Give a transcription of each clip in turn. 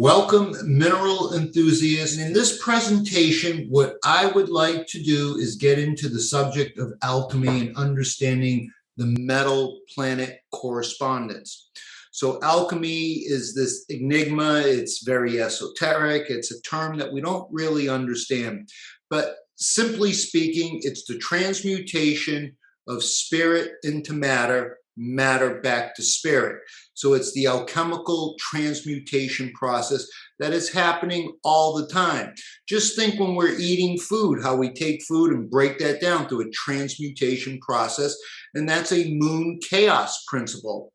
Welcome, mineral enthusiasts. And in this presentation, what I would like to do is get into the subject of alchemy and understanding the metal-planet correspondence. So alchemy is this enigma. It's very esoteric. It's a term that we don't really understand. But simply speaking, it's the transmutation of spirit into matter, matter back to spirit. So it's the alchemical transmutation process that is happening all the time. Just think when we're eating food, how we take food and break that down through a transmutation process, and that's a moon chaos principle.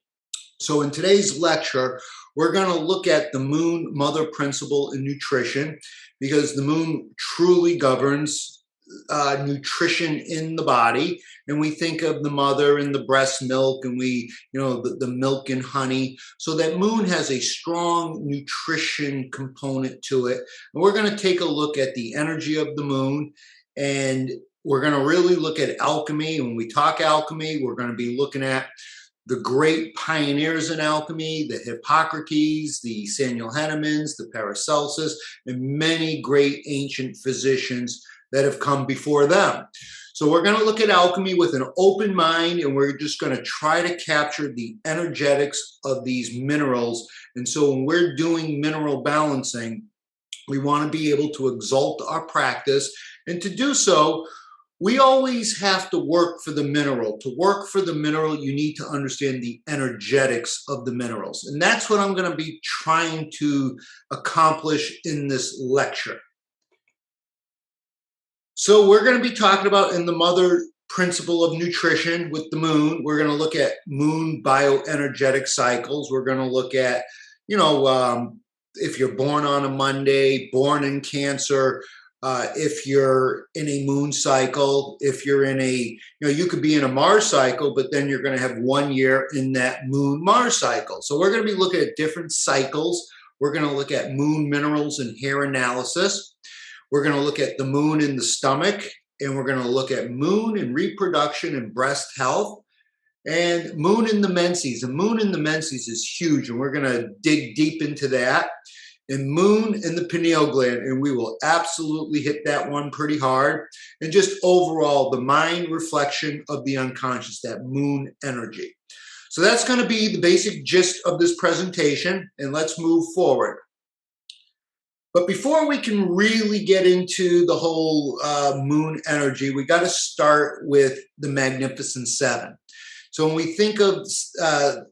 So in today's lecture, we're going to look at the moon mother principle in nutrition, because the moon truly governs nutrition in the body. And we think of the mother and the breast milk, and the milk and honey. So that moon has a strong nutrition component to it. And we're going to take a look at the energy of the moon, and we're going to really look at alchemy. When we talk alchemy, we're going to be looking at the great pioneers in alchemy, the Hippocrates, the Samuel Hahnemans, the Paracelsus, and many great ancient physicians that have come before them. So we're going to look at alchemy with an open mind, and we're just going to try to capture the energetics of these minerals. And so when we're doing mineral balancing, we want to be able to exalt our practice. And to do so, we always have to work for the mineral. To work for the mineral, you need to understand the energetics of the minerals. And that's what I'm going to be trying to accomplish in this lecture. So we're going to be talking about in the mother principle of nutrition with the moon. We're going to look at moon bioenergetic cycles. We're going to look at, if you're born on a Monday, born in Cancer, if you're in a moon cycle, if you're in you could be in a Mars cycle, but then you're going to have 1 year in that moon Mars cycle. So we're going to be looking at different cycles. We're going to look at moon minerals and hair analysis. We're going to look at the moon in the stomach, and we're going to look at moon and reproduction and breast health, and moon in the menses. And moon in the menses is huge, and we're going to dig deep into that. And moon in the pineal gland, and we will absolutely hit that one pretty hard. And just overall, the mind reflection of the unconscious, that moon energy. So that's going to be the basic gist of this presentation, and let's move forward. But before we can really get into the whole moon energy, we got to start with the Magnificent Seven. So when we think of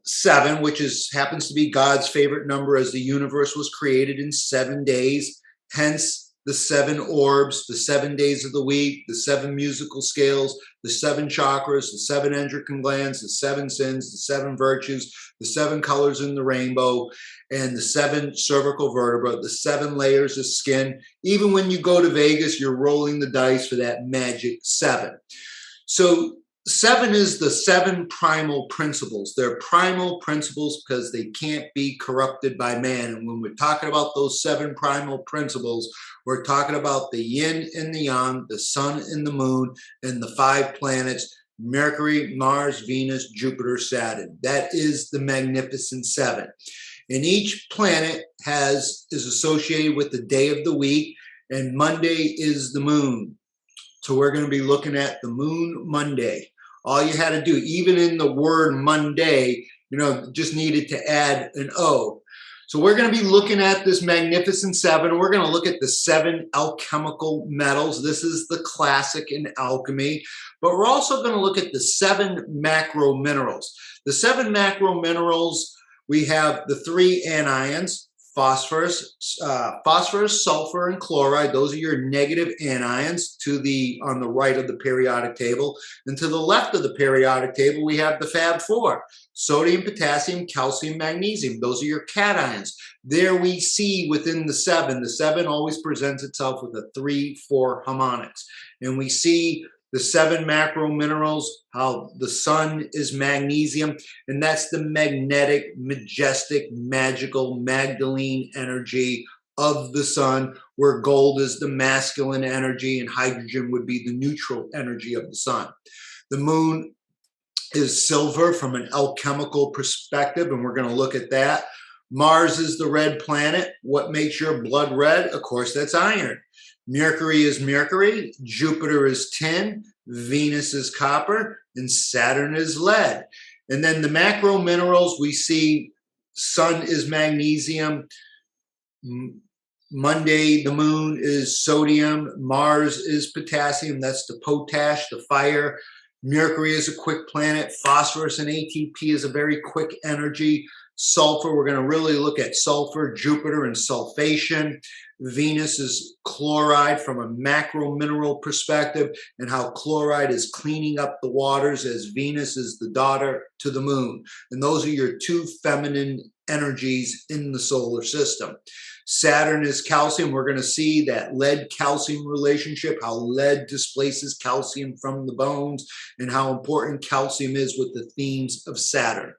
seven, which happens to be God's favorite number, as the universe was created in 7 days, hence the 7 orbs, the 7 days of the week, the 7 musical scales, the 7 chakras, the 7 endocrine glands, the 7 sins, the 7 virtues, the 7 colors in the rainbow, and the 7 cervical vertebrae, the 7 layers of skin. Even when you go to Vegas, you're rolling the dice for that magic 7. So 7 is the 7 primal principles. They're primal principles because they can't be corrupted by man. And when we're talking about those 7 primal principles, we're talking about the yin and the yang, the sun and the moon, and the 5 planets: Mercury, Mars, Venus, Jupiter, Saturn. That is the Magnificent Seven. And each planet is associated with the day of the week, and Monday is the moon. So we're going to be looking at the moon Monday. All you had to do, even in the word Monday, just needed to add an O. So we're going to be looking at this Magnificent Seven. We're going to look at the 7 alchemical metals. This is the classic in alchemy. But we're also going to look at the 7 macro minerals. The 7 macro minerals, we have the 3 anions: phosphorus, sulfur, and chloride. Those are your negative anions on the right of the periodic table. And to the left of the periodic table, we have the Fab 4: sodium, potassium, calcium, magnesium. Those are your cations. There we see within the 7 always presents itself with a 3-4 harmonics. And we see the 7 macro minerals, how the sun is magnesium, and that's the magnetic, majestic, magical, Magdalene energy of the sun, where gold is the masculine energy and hydrogen would be the neutral energy of the sun. The moon is silver from an alchemical perspective, and we're going to look at that. Mars is the red planet. What makes your blood red? Of course, that's iron. Mercury is mercury. Jupiter is tin. Venus is copper. And Saturn is lead. And then the macro minerals we see, sun is magnesium. Monday, the moon is sodium. Mars is potassium. That's the potash, the fire. Mercury is a quick planet. Phosphorus and ATP is a very quick energy. Sulfur, we're going to really look at sulfur, Jupiter, and sulfation. Venus is chloride from a macro mineral perspective, and how chloride is cleaning up the waters, as Venus is the daughter to the moon. And those are your two feminine energies in the solar system. Saturn is calcium. We're going to see that lead-calcium relationship, how lead displaces calcium from the bones, and how important calcium is with the themes of Saturn.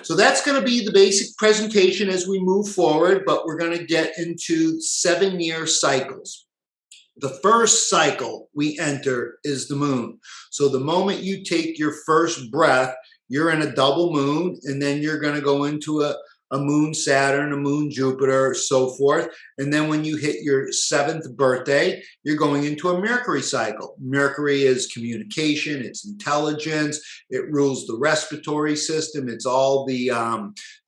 So that's going to be the basic presentation as we move forward, but we're going to get into 7-year cycles. The first cycle we enter is the moon. So the moment you take your first breath, you're in a double moon, and then you're going to go into a moon Saturn, a moon Jupiter, so forth. And then when you hit your 7th birthday, you're going into a Mercury cycle. Mercury is communication, it's intelligence, it rules the respiratory system, it's all the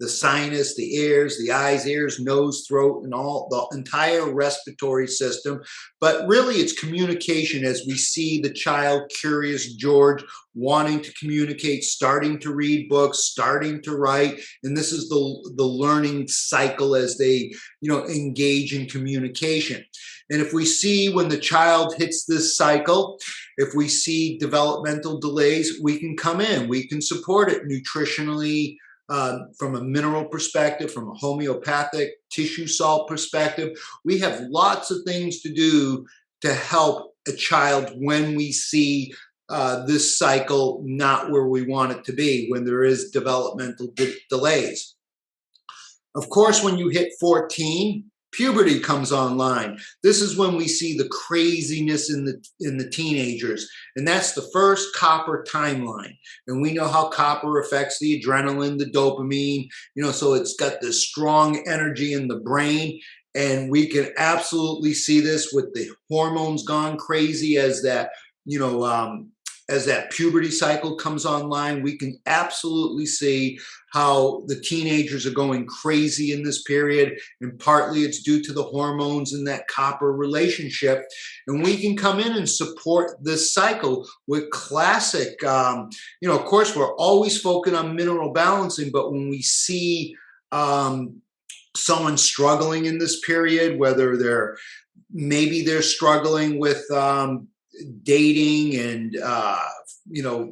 sinus, the ears, the eyes, ears, nose, throat, and all the entire respiratory system. But really it's communication, as we see the child, Curious George, wanting to communicate, starting to read books, starting to write. And this is the learning cycle as they, engage in communication. And if we see when the child hits this cycle, if we see developmental delays, we can come in, we can support it nutritionally, from a mineral perspective, from a homeopathic tissue salt perspective. We have lots of things to do to help a child when we see this cycle not where we want it to be, when there is developmental delays. Of course, when you hit 14, puberty comes online. This is when we see the craziness in the teenagers, and that's the first copper timeline. And we know how copper affects the adrenaline, the dopamine, so it's got this strong energy in the brain. And we can absolutely see this with the hormones gone crazy as that, as that puberty cycle comes online. We can absolutely see how the teenagers are going crazy in this period, and partly it's due to the hormones and that copper relationship. And we can come in and support this cycle with classic, of course, we're always focused on mineral balancing, but when we see someone struggling in this period, whether they're struggling with dating, and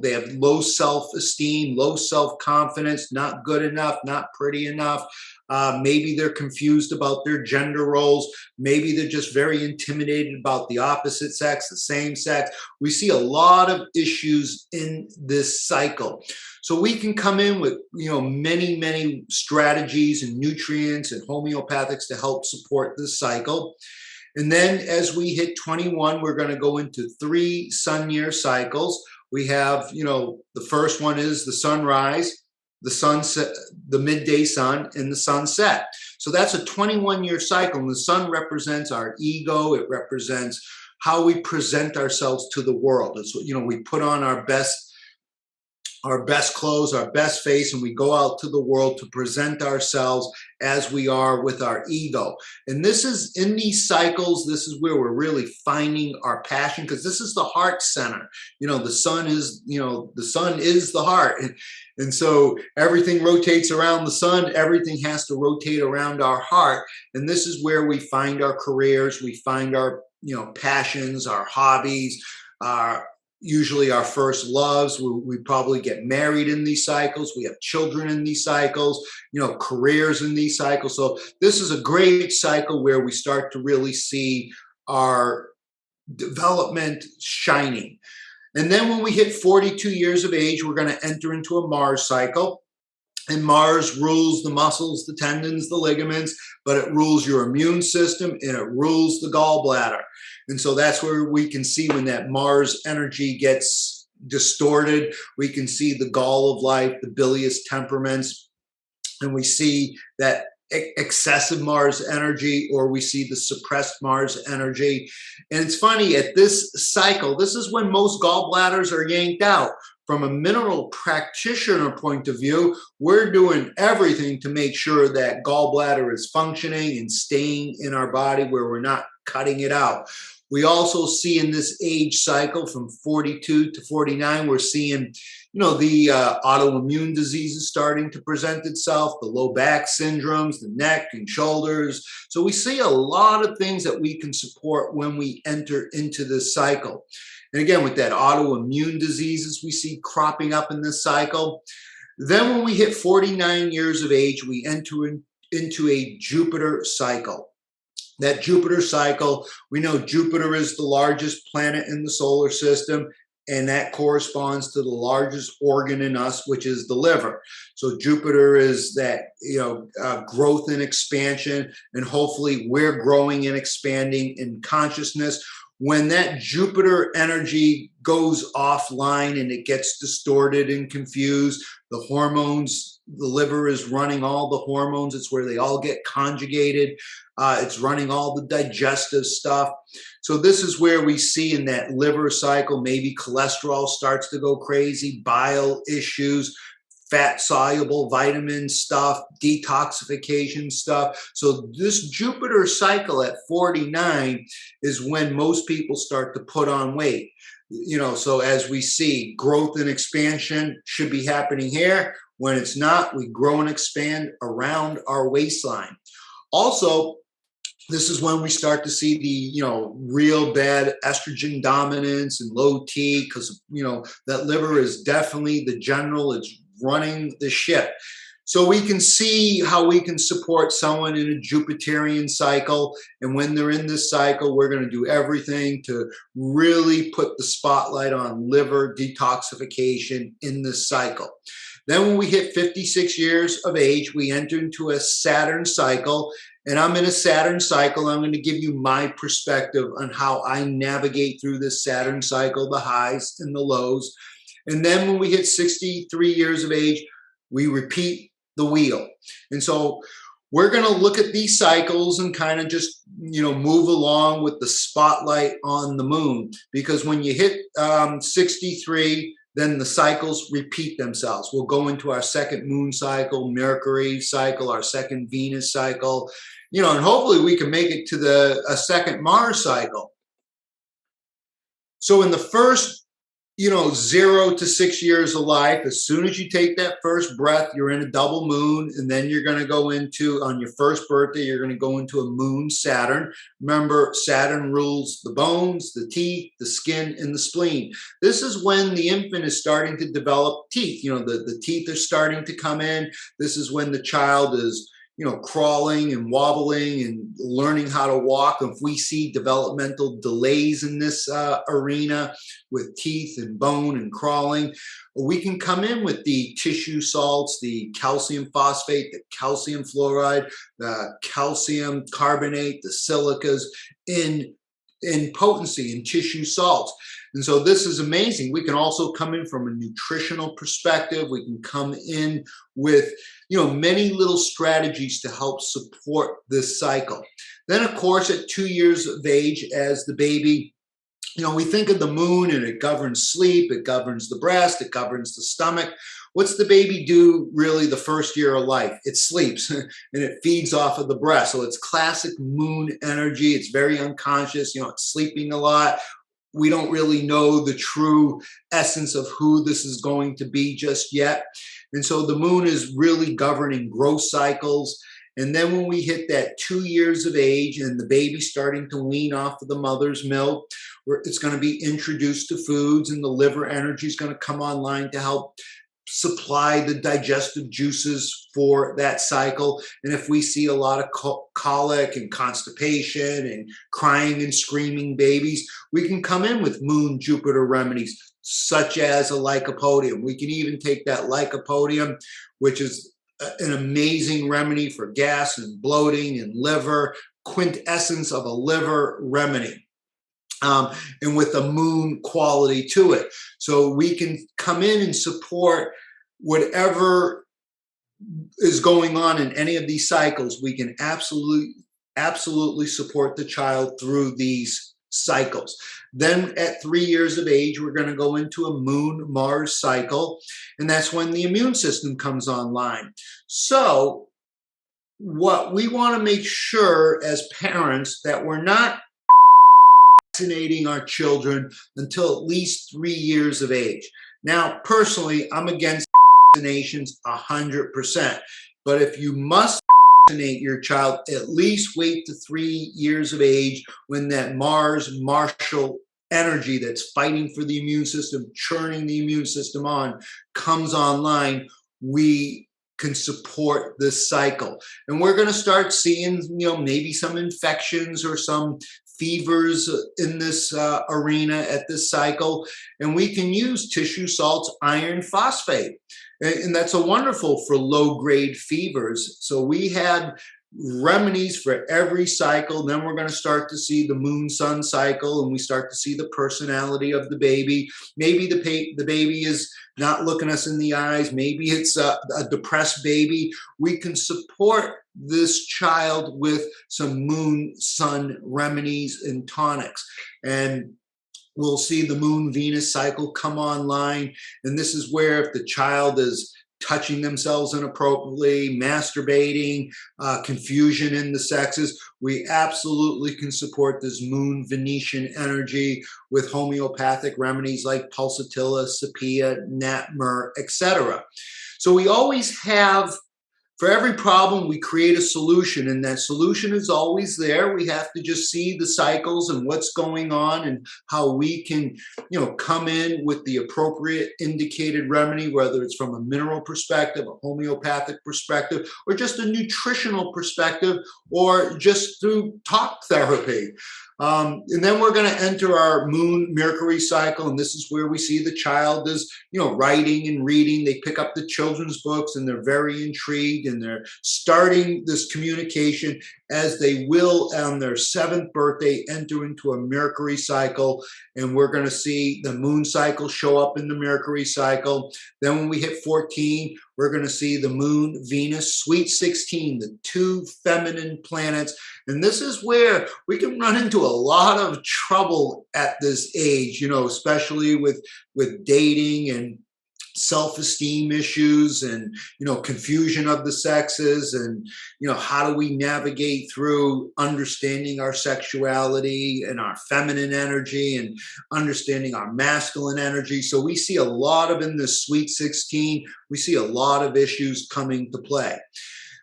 they have low self-esteem, low self-confidence, not good enough, not pretty enough. Maybe they're confused about their gender roles. Maybe they're just very intimidated about the opposite sex, the same sex. We see a lot of issues in this cycle. So we can come in with, many, many strategies and nutrients and homeopathics to help support this cycle. And then as we hit 21, we're going to go into 3 sun-year cycles. We have, the first one is the sunrise, the sunset, the midday sun, and the sunset. So that's a 21-year cycle. And the sun represents our ego. It represents how we present ourselves to the world. It's, we put on our best clothes, our best face, and we go out to the world to present ourselves as we are with our ego. And this is, in these cycles, this is where we're really finding our passion, because this is the heart center. The sun is, the heart. And so everything rotates around the sun. Everything has to rotate around our heart. And this is where we find our careers. We find our, passions, our hobbies, usually our first loves. We probably get married in these cycles. We have children in these cycles, careers in these cycles. So this is a great cycle where we start to really see our development shining. And then when we hit 42 years of age, we're going to enter into a Mars cycle. And Mars rules the muscles, the tendons, the ligaments, but it rules your immune system, and it rules the gallbladder. And so that's where we can see when that Mars energy gets distorted. We can see the gall of life, the bilious temperaments. and we see that excessive Mars energy, or we see the suppressed Mars energy. And it's funny, at this cycle, this is when most gallbladders are yanked out. From a mineral practitioner point of view, we're doing everything to make sure that gallbladder is functioning and staying in our body, where we're not cutting it out. We also see in this age cycle from 42 to 49, we're seeing, the autoimmune diseases starting to present itself, the low back syndromes, the neck and shoulders. So we see a lot of things that we can support when we enter into this cycle. And again, with that autoimmune diseases we see cropping up in this cycle. Then when we hit 49 years of age, we enter into a Jupiter cycle. That Jupiter cycle, we know Jupiter is the largest planet in the solar system, and that corresponds to the largest organ in us, which is the liver. So Jupiter is that, growth and expansion, and hopefully we're growing and expanding in consciousness. When that Jupiter energy goes offline and it gets distorted and confused, the hormones, the liver is running all the hormones. It's where they all get conjugated. It's running all the digestive stuff. So this is where we see in that liver cycle, maybe cholesterol starts to go crazy, bile issues, fat soluble vitamin stuff, detoxification stuff. So this Jupiter cycle at 49 is when most people start to put on weight. So as we see, growth and expansion should be happening here. When it's not, we grow and expand around our waistline. Also, this is when we start to see the, real bad estrogen dominance and low T, because, that liver is definitely the general. It's running the ship. So we can see how we can support someone in a Jupiterian cycle. And when they're in this cycle, we're going to do everything to really put the spotlight on liver detoxification in this cycle. Then when we hit 56 years of age, we enter into a Saturn cycle. And I'm in a Saturn cycle. I'm going to give you my perspective on how I navigate through this Saturn cycle, the highs and the lows. And then when we hit 63 years of age, we repeat the wheel. And so we're going to look at these cycles and kind of just, move along with the spotlight on the moon. Because when you hit 63, then the cycles repeat themselves. We'll go into our second moon cycle, Mercury cycle, our second Venus cycle, and hopefully we can make it to a second Mars cycle. So in the first, 0 to 6 years of life, as soon as you take that first breath, you're in a double moon, and then you're going to go into, on your first birthday, you're going to go into a moon Saturn. Remember, Saturn rules the bones, the teeth, the skin, and the spleen. This is when the infant is starting to develop teeth. The teeth are starting to come in. This is when the child is, crawling and wobbling and learning how to walk. If we see developmental delays in this arena with teeth and bone and crawling, we can come in with the tissue salts, the calcium phosphate, the calcium fluoride, the calcium carbonate, the silicas in potency in tissue salts. And so this is amazing. We can also come in from a nutritional perspective. We can come in with, many little strategies to help support this cycle. Then, of course, at 2 years of age, as the baby, we think of the moon and it governs sleep, it governs the breast, it governs the stomach. What's the baby do really the first year of life? It sleeps and it feeds off of the breast. So it's classic moon energy. It's very unconscious, it's sleeping a lot. We don't really know the true essence of who this is going to be just yet. And so the moon is really governing growth cycles. And then when we hit that 2 years of age and the baby's starting to wean off of the mother's milk, it's going to be introduced to foods, and the liver energy is going to come online to help supply the digestive juices for that cycle. And if we see a lot of colic and constipation and crying and screaming babies, we can come in with moon Jupiter remedies such as a lycopodium. We can even take that lycopodium, which is an amazing remedy for gas and bloating and liver, quintessence of a liver remedy. And with a moon quality to it. So we can come in and support whatever is going on in any of these cycles, we can absolutely support the child through these cycles. Then at 3 years of age, we're going to go into a Moon-Mars cycle, and that's when the immune system comes online. So what we want to make sure as parents that we're not vaccinating our children until at least 3 years of age. Now, personally, I'm against vaccinations 100%. But if you must vaccinate your child, at least wait to 3 years of age when that Mars martial energy that's fighting for the immune system, churning the immune system on, comes online. We can support this cycle. And we're going to start seeing, maybe some infections or some fevers in this arena at this cycle. And we can use tissue salts, iron phosphate. And that's a wonderful for low-grade fevers. So we had remedies for every cycle. Then we're going to start to see the moon-sun cycle, and we start to see the personality of the baby. Maybe the baby is not looking us in the eyes. Maybe it's a depressed baby. We can support this child with some moon-sun remedies and tonics. And we'll see the Moon-Venus cycle come online. And this is where if the child is touching themselves inappropriately, masturbating, confusion in the sexes, we absolutely can support this Moon Venetian energy with homeopathic remedies like pulsatilla, sepia, natmur, etc. So we always have, for every problem, we create a solution, and that solution is always there. We have to just see the cycles and what's going on and how we can, come in with the appropriate indicated remedy, whether it's from a mineral perspective, a homeopathic perspective, or just a nutritional perspective, or just through talk therapy. And then we're going to enter our Moon-Mercury cycle, and this is where we see the child is, writing and reading. They pick up the children's books, and they're very intrigued, and they're starting this communication as they will on their 7th birthday enter into a Mercury cycle. And we're going to see the moon cycle show up in the Mercury cycle. Then when we hit 14, we're going to see the moon, Venus, sweet 16, the 2 feminine planets. And this is where we can run into a lot of trouble at this age, especially with dating and self-esteem issues and, confusion of the sexes and, how do we navigate through understanding our sexuality and our feminine energy and understanding our masculine energy. So we see a lot of in this sweet 16, we see a lot of issues coming to play.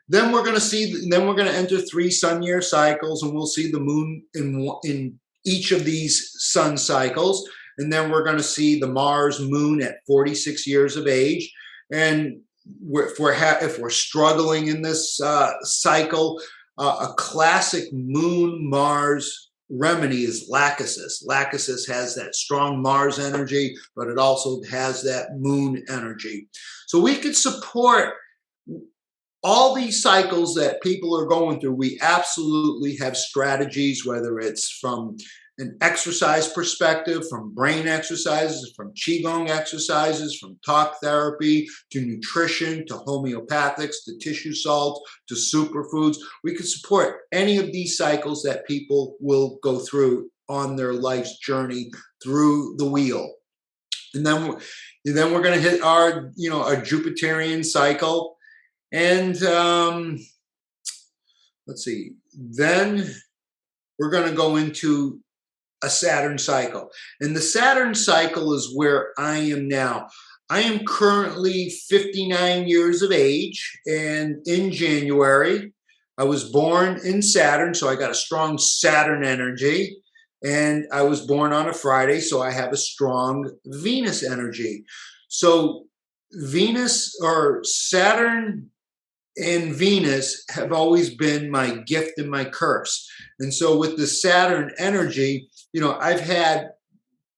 Then we're going to enter 3 sun year cycles, and we'll see the moon in each of these sun cycles. And then we're going to see the Mars moon at 46 years of age. And if we're struggling in this cycle, a classic moon Mars remedy is lachesis. Lachesis has that strong Mars energy, but it also has that moon energy. So we could support all these cycles that people are going through. We absolutely have strategies, whether it's from an exercise perspective, from brain exercises, from Qigong exercises, from talk therapy, to nutrition, to homeopathics, to tissue salts, to superfoods. We can support any of these cycles that people will go through on their life's journey through the wheel. And then we're going to hit our Jupiterian cycle. And let's see, then we're going to go into a Saturn cycle. And the Saturn cycle is where I am now. I am currently 59 years of age, and in January, I was born in Saturn, so I got a strong Saturn energy, and I was born on a Friday, so I have a strong Venus energy. So Venus or Saturn and Venus have always been my gift and my curse. And so with the Saturn energy, I've had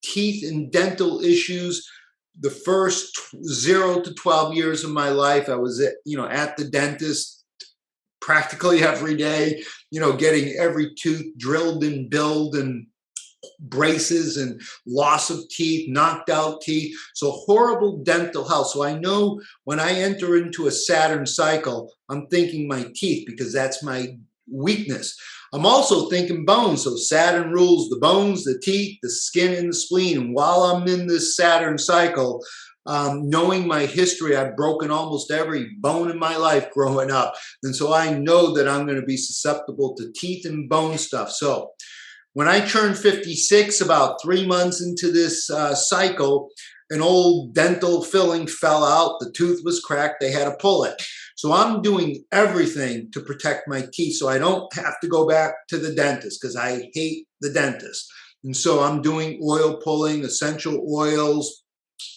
teeth and dental issues the first 0 to 12 years of my life. I was at the dentist practically every day, getting every tooth drilled and billed and braces and loss of teeth, knocked out teeth. So horrible dental health. So I know when I enter into a Saturn cycle, I'm thinking my teeth because that's my weakness. I'm also thinking bones. So Saturn rules the bones, the teeth, the skin, and the spleen. And while I'm in this Saturn cycle, knowing my history, I've broken almost every bone in my life growing up. And so I know that I'm going to be susceptible to teeth and bone stuff. So when I turned 56, about 3 months into this cycle, an old dental filling fell out. The tooth was cracked. They had to pull it. So I'm doing everything to protect my teeth so I don't have to go back to the dentist because I hate the dentist. And so I'm doing oil pulling, essential oils.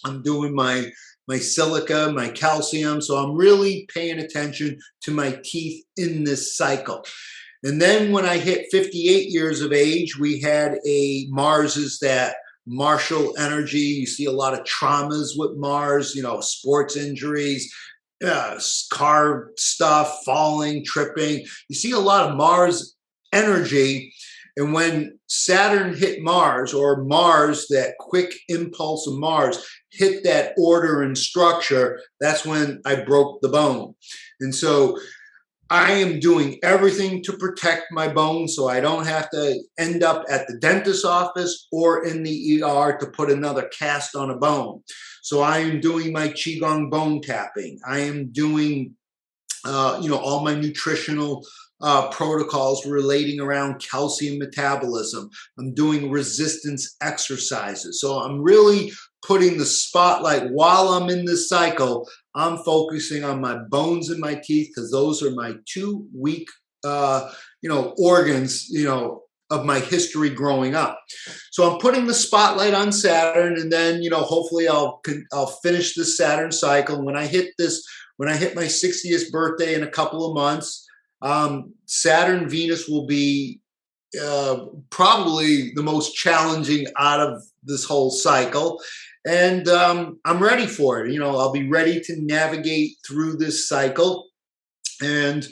I'm doing my silica, my calcium. So I'm really paying attention to my teeth in this cycle. And then when I hit 58 years of age, we had a Mars is that martial energy. You see a lot of traumas with Mars, sports injuries, car stuff, falling, tripping. You see a lot of Mars energy. And when Saturn hit Mars, or Mars, that quick impulse of Mars, hit that order and structure, that's when I broke the bone. And so I am doing everything to protect my bones so I don't have to end up at the dentist's office or in the ER to put another cast on a bone. So I am doing my Qigong bone tapping. I am doing, all my nutritional protocols relating around calcium metabolism. I'm doing resistance exercises. So I'm really putting the spotlight while I'm in this cycle. I'm focusing on my bones and my teeth because those are my two weak, organs, of my history growing up. So I'm putting the spotlight on Saturn, and then, hopefully I'll finish this Saturn cycle. When I hit my 60th birthday in a couple of months, Saturn Venus will be probably the most challenging out of this whole cycle. And I'm ready for it. I'll be ready to navigate through this cycle. And,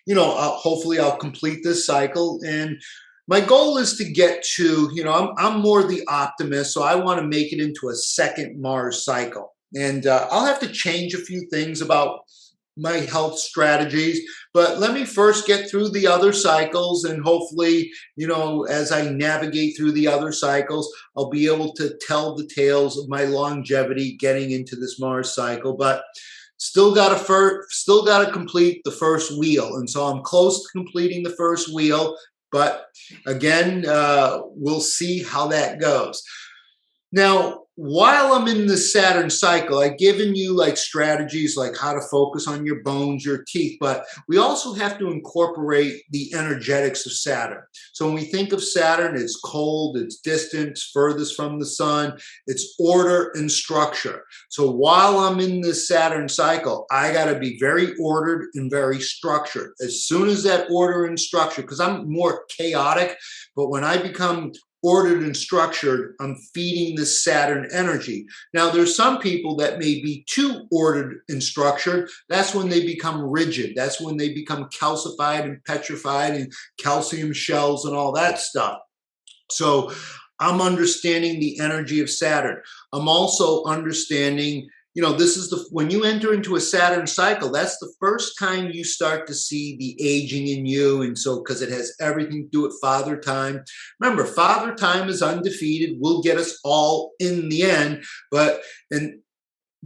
hopefully I'll complete this cycle. And my goal is to get to, I'm more the optimist. So I want to make it into a second Mars cycle. And I'll have to change a few things about my health strategies, but let me first get through the other cycles, and hopefully, as I navigate through the other cycles, I'll be able to tell the tales of my longevity getting into this Mars cycle. But still got to complete the first wheel, and so I'm close to completing the first wheel. But again, we'll see how that goes. Now, while I'm in the Saturn cycle, I've given you strategies like how to focus on your bones, your teeth, but we also have to incorporate the energetics of Saturn. So when we think of Saturn, it's cold, it's distant, it's furthest from the sun, it's order and structure. So while I'm in this Saturn cycle, I got to be very ordered and very structured. As soon as that order and structure, because I'm more chaotic, but when I become ordered and structured, I'm feeding the Saturn energy. Now, there's some people that may be too ordered and structured. That's when they become rigid. That's when they become calcified and petrified and calcium shells and all that stuff. So I'm understanding the energy of Saturn. I'm also understanding, this is when you enter into a Saturn cycle, that's the first time you start to see the aging in you. And so, because it has everything to do with Father Time. Remember, Father Time is undefeated, will get us all in the end. But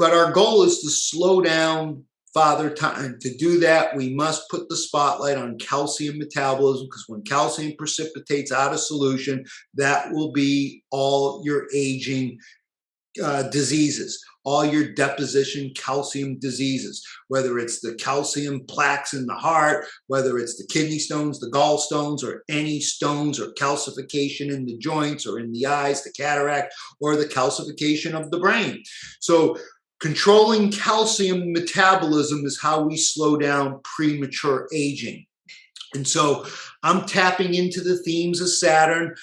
our goal is to slow down Father Time. To do that, we must put the spotlight on calcium metabolism, because when calcium precipitates out of solution, that will be all your aging diseases, all your deposition calcium diseases, whether it's the calcium plaques in the heart, whether it's the kidney stones, the gallstones, or any stones or calcification in the joints or in the eyes, the cataract, or the calcification of the brain. So controlling calcium metabolism is how we slow down premature aging. And so I'm tapping into the themes of Saturn.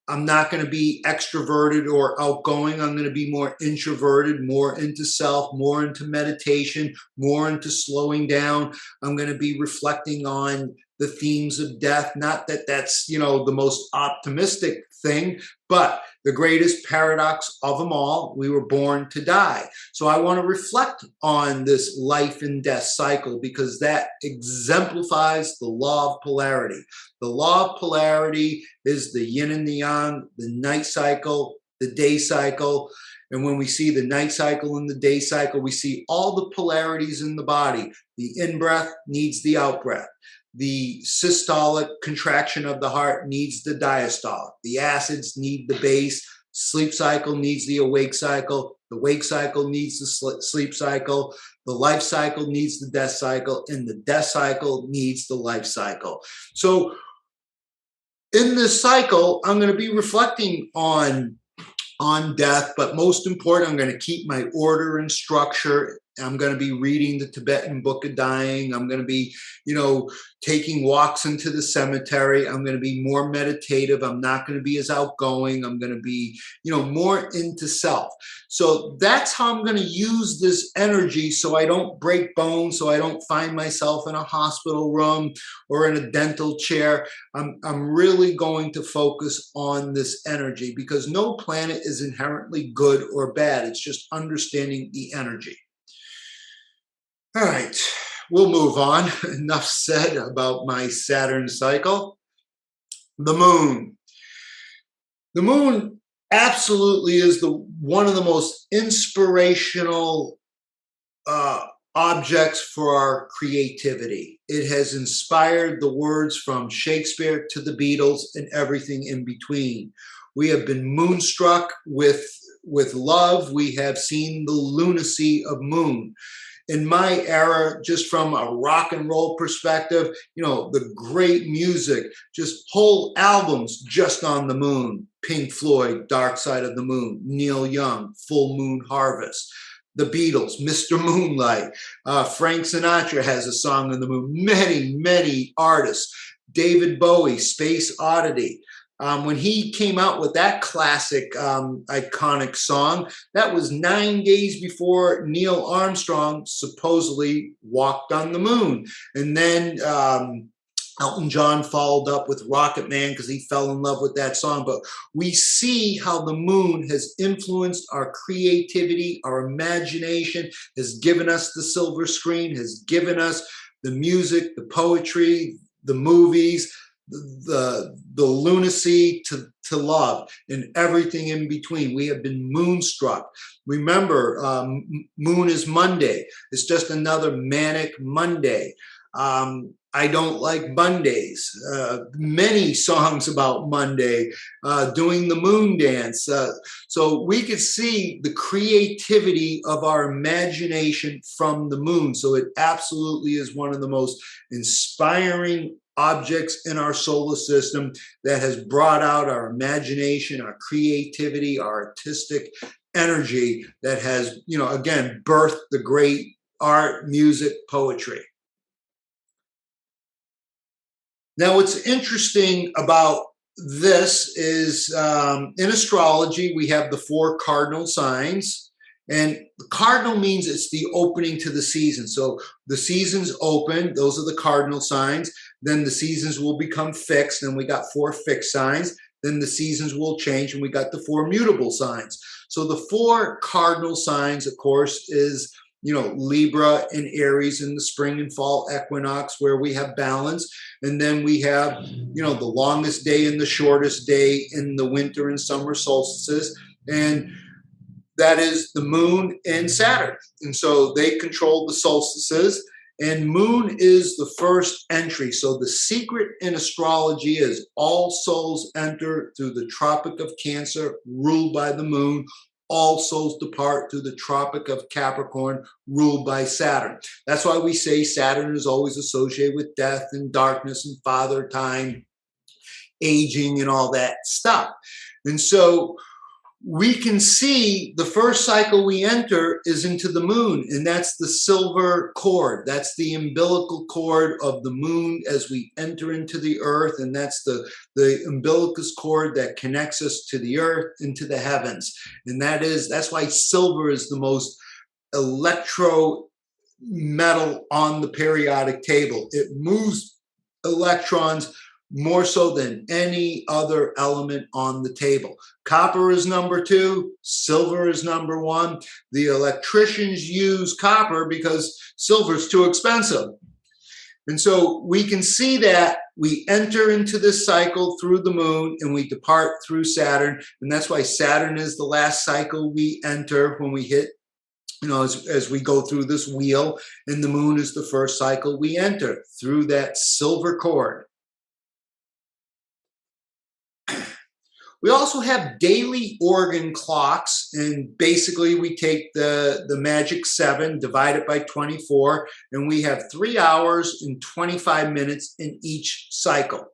I'm not going to be extroverted or outgoing. I'm going to be more introverted, more into self, more into meditation, more into slowing down. I'm going to be reflecting on the themes of death. Not that that's, the most optimistic thing, but the greatest paradox of them all, we were born to die. So I want to reflect on this life and death cycle because that exemplifies the law of polarity. The law of polarity is the yin and the yang, the night cycle, the day cycle. And when we see the night cycle and the day cycle, we see all the polarities in the body. The in-breath needs the out-breath. The systolic contraction of the heart needs the diastolic. The acids need the base. Sleep cycle needs the awake cycle. The wake cycle needs the sleep cycle. The life cycle needs the death cycle. And the death cycle needs the life cycle. So in this cycle, I'm going to be reflecting on death, but most important, I'm going to keep my order and structure. I'm going to be reading the Tibetan Book of Dying. I'm going to be, taking walks into the cemetery. I'm going to be more meditative. I'm not going to be as outgoing. I'm going to be, more into self. So that's how I'm going to use this energy so I don't break bones, so I don't find myself in a hospital room or in a dental chair. I'm really going to focus on this energy because no planet is inherently good or bad. It's just understanding the energy. All right, we'll move on. Enough said about my Saturn cycle. The moon. The moon absolutely is one of the most inspirational objects for our creativity. It has inspired the words from Shakespeare to the Beatles and everything in between. We have been moonstruck with love. We have seen the lunacy of moon. In my era, just from a rock and roll perspective, the great music, just whole albums just on the moon. Pink Floyd, Dark Side of the Moon. Neil Young, Full Moon Harvest. The Beatles, Mr. Moonlight. Frank Sinatra has a song on the moon. Many, many artists. David Bowie, Space Oddity. When he came out with that classic, iconic song, that was 9 days before Neil Armstrong supposedly walked on the moon. And then Elton John followed up with Rocket Man because he fell in love with that song. But we see how the moon has influenced our creativity, our imagination, has given us the silver screen, has given us the music, the poetry, the movies, the lunacy to love, and everything in between. We have been moonstruck. Remember, moon is Monday. It's just another manic Monday. I don't like Mondays. Many songs about Monday, doing the moon dance. So we could see the creativity of our imagination from the moon. So it absolutely is one of the most inspiring objects in our solar system that has brought out our imagination, our creativity, our artistic energy that has, again, birthed the great art, music, poetry. Now, what's interesting about this is in astrology, we have the 4 cardinal signs. And the cardinal means it's the opening to the season. So the seasons open, those are the cardinal signs. Then the seasons will become fixed, and we got 4 fixed signs. Then the seasons will change, and we got the 4 mutable signs. So the 4 cardinal signs, of course, is, Libra and Aries in the spring and fall equinox, where we have balance. And then we have, the longest day and the shortest day in the winter and summer solstices. And that is the moon and Saturn. And so they control the solstices. And moon is the first entry. So the secret in astrology is all souls enter through the Tropic of Cancer, ruled by the moon. All souls depart through the Tropic of Capricorn, ruled by Saturn. That's why we say Saturn is always associated with death and darkness and father time, aging, and all that stuff. And so we can see the first cycle we enter is into the moon, and that's the silver cord. That's the umbilical cord of the moon as we enter into the earth, and that's the umbilicus cord that connects us to the earth and to the heavens. And that's why silver is the most electro metal on the periodic table. It moves electrons more so than any other element on the table. Copper is number 2, silver is number 1. The electricians use copper because silver is too expensive. And so we can see that we enter into this cycle through the moon and we depart through Saturn. And that's why Saturn is the last cycle we enter when we hit, as we go through this wheel, and the moon is the first cycle we enter through that silver cord. We also have daily organ clocks, and basically we take the magic 7, divide it by 24, and we have 3 hours and 25 minutes in each cycle.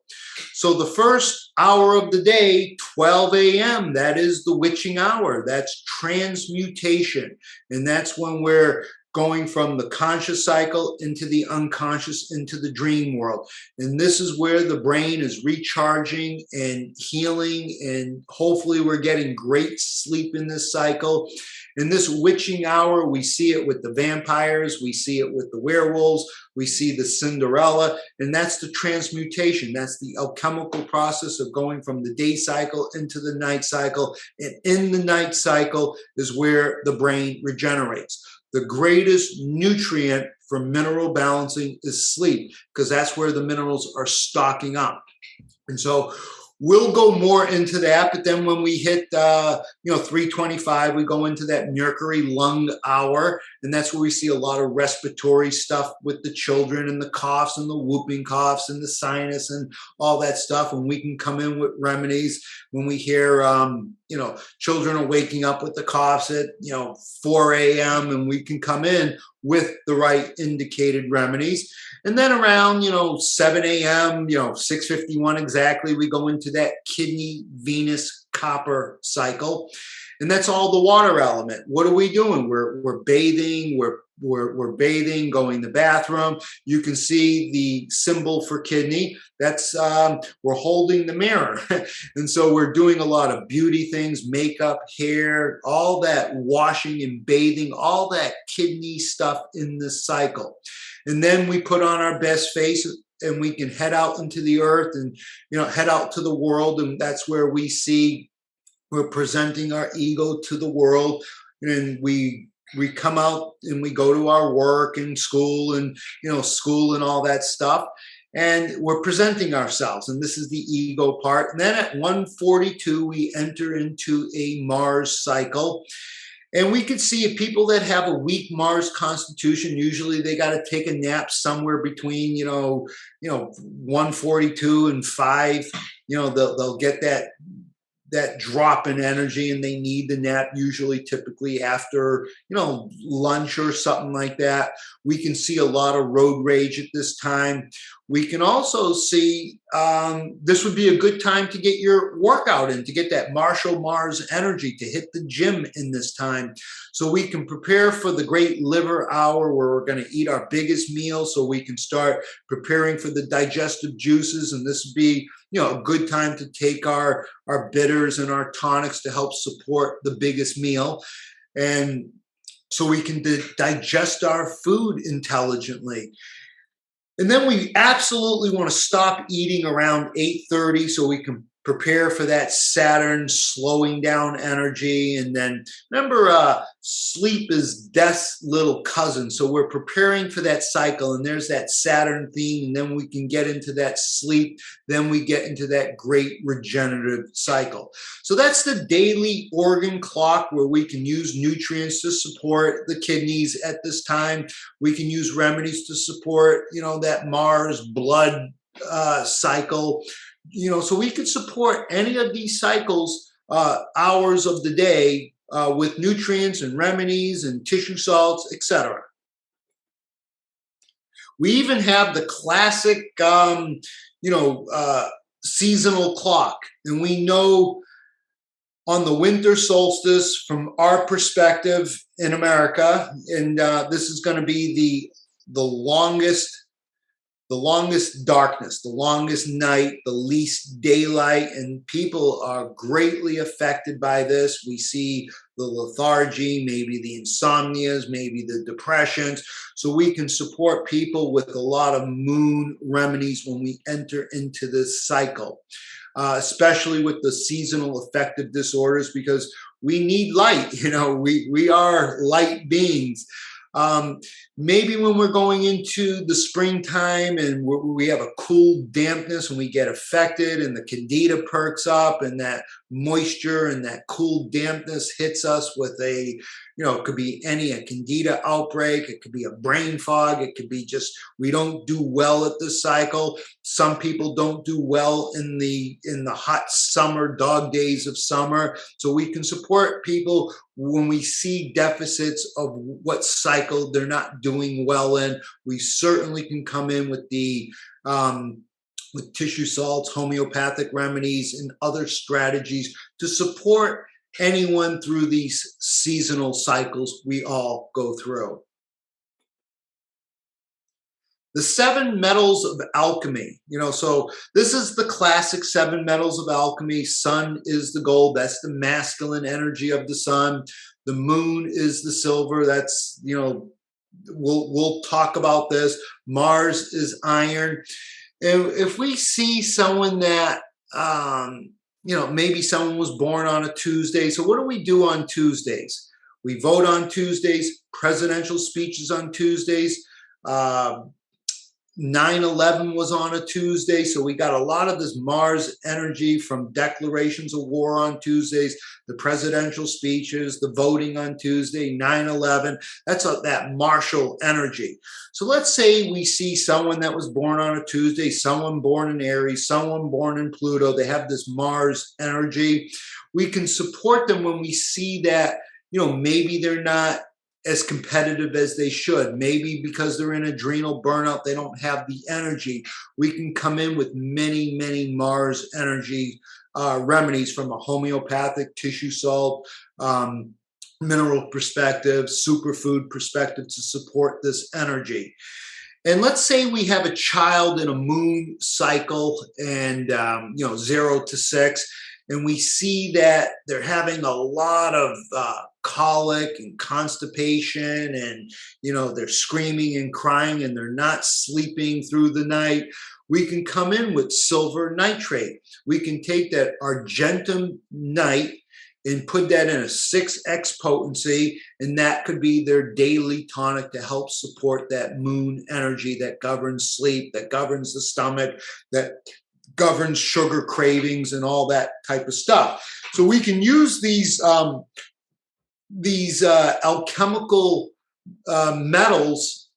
So the first hour of the day, 12 a.m., that is the witching hour. That's transmutation, and that's when we're going from the conscious cycle into the unconscious, into the dream world. And this is where the brain is recharging and healing, and hopefully we're getting great sleep in this cycle. In this witching hour, we see it with the vampires, we see it with the werewolves, we see the Cinderella, and that's the transmutation. That's the alchemical process of going from the day cycle into the night cycle. And in the night cycle is where the brain regenerates. The greatest nutrient for mineral balancing is sleep, because that's where the minerals are stocking up. And so we'll go more into that, but then when we hit 3:25, we go into that Mercury lung hour, and that's where we see a lot of respiratory stuff with the children, and the coughs and the whooping coughs and the sinus and all that stuff. And we can come in with remedies when we hear children are waking up with the coughs at 4 a.m., and we can come in with the right indicated remedies. And then around 7 a.m., 6:51 exactly, we go into that kidney Venus copper cycle, and that's all the water element. What are we doing? We're bathing. We're bathing, going to the bathroom. You can see the symbol for kidney. That's we're holding the mirror. And so we're doing a lot of beauty things, makeup, hair, all that washing and bathing, all that kidney stuff in this cycle. And then we put on our best face, and we can head out into the earth and head out to the world. And that's where we see we're presenting our ego to the world, and we come out and we go to our work and school and school and all that stuff, and we're presenting ourselves, and this is the ego part. And then at 1:42 we enter into a Mars cycle, and we could see people that have a weak Mars constitution, usually they got to take a nap somewhere between 1:42 and 5. They'll get that drop in energy, and they need the nap, usually typically after lunch or something like that. We can see a lot of road rage at this time. We can also see this would be a good time to get your workout in, to get that Martial Mars energy, to hit the gym in this time. So we can prepare for the great liver hour, where we're going to eat our biggest meal, so we can start preparing for the digestive juices. And this would be a good time to take our bitters and our tonics to help support the biggest meal. And so we can digest our food intelligently. And then we absolutely want to stop eating around 8:30 so we can prepare for that Saturn slowing down energy. And then remember, sleep is death's little cousin. So we're preparing for that cycle, and there's that Saturn theme, and then we can get into that sleep. Then we get into that great regenerative cycle. So that's the daily organ clock, where we can use nutrients to support the kidneys at this time. We can use remedies to support, that Mars blood cycle. So we can support any of these cycles, hours of the day, with nutrients and remedies and tissue salts, etc. We even have the classic, seasonal clock. And we know on the winter solstice, from our perspective in America, and this is going to be the longest the longest darkness, the longest night, the least daylight, and people are greatly affected by this. We see the lethargy, maybe the insomnias, maybe the depressions. So we can support people with a lot of moon remedies when we enter into this cycle, especially with the seasonal affective disorders, because we need light. We are light beings. Maybe when we're going into the springtime and we have a cool dampness and we get affected and the candida perks up and that moisture and that cool dampness hits us with it could be a candida outbreak. It could be a brain fog. It could be just, we don't do well at this cycle. Some people don't do well in the hot summer, dog days of summer. So we can support people when we see deficits of what cycle they're not doing well in. We certainly can come in with with tissue salts, homeopathic remedies, and other strategies to support anyone through these seasonal cycles we all go through. The 7 metals of alchemy, so this is the classic 7 metals of alchemy. Sun is the gold. That's the masculine energy of the sun. The moon is the silver. That's, we'll talk about this. Mars is iron. And if we see someone that, maybe someone was born on a Tuesday. So what do we do on Tuesdays? We vote on Tuesdays, presidential speeches on Tuesdays. 9/11 was on a Tuesday, so we got a lot of this Mars energy from declarations of war on Tuesdays, the presidential speeches, the voting on Tuesday, 9/11. That's that martial energy. So let's say we see someone that was born on a Tuesday, someone born in Aries, someone born in Pluto. They have this Mars energy. We can support them when we see that, maybe they're not as competitive as they should. Maybe because they're in adrenal burnout, they don't have the energy. We can come in with many, many Mars energy remedies from a homeopathic, tissue salt, mineral perspective, superfood perspective to support this energy. And let's say we have a child in a moon cycle and, 0 to 6, and we see that they're having a lot of colic and constipation, and they're screaming and crying and they're not sleeping through the night. We can come in with silver nitrate. We can take that argentum night and put that in a 6x potency, and that could be their daily tonic to help support that moon energy that governs sleep, that governs the stomach, that governs sugar cravings and all that type of stuff. So we can use these alchemical metals.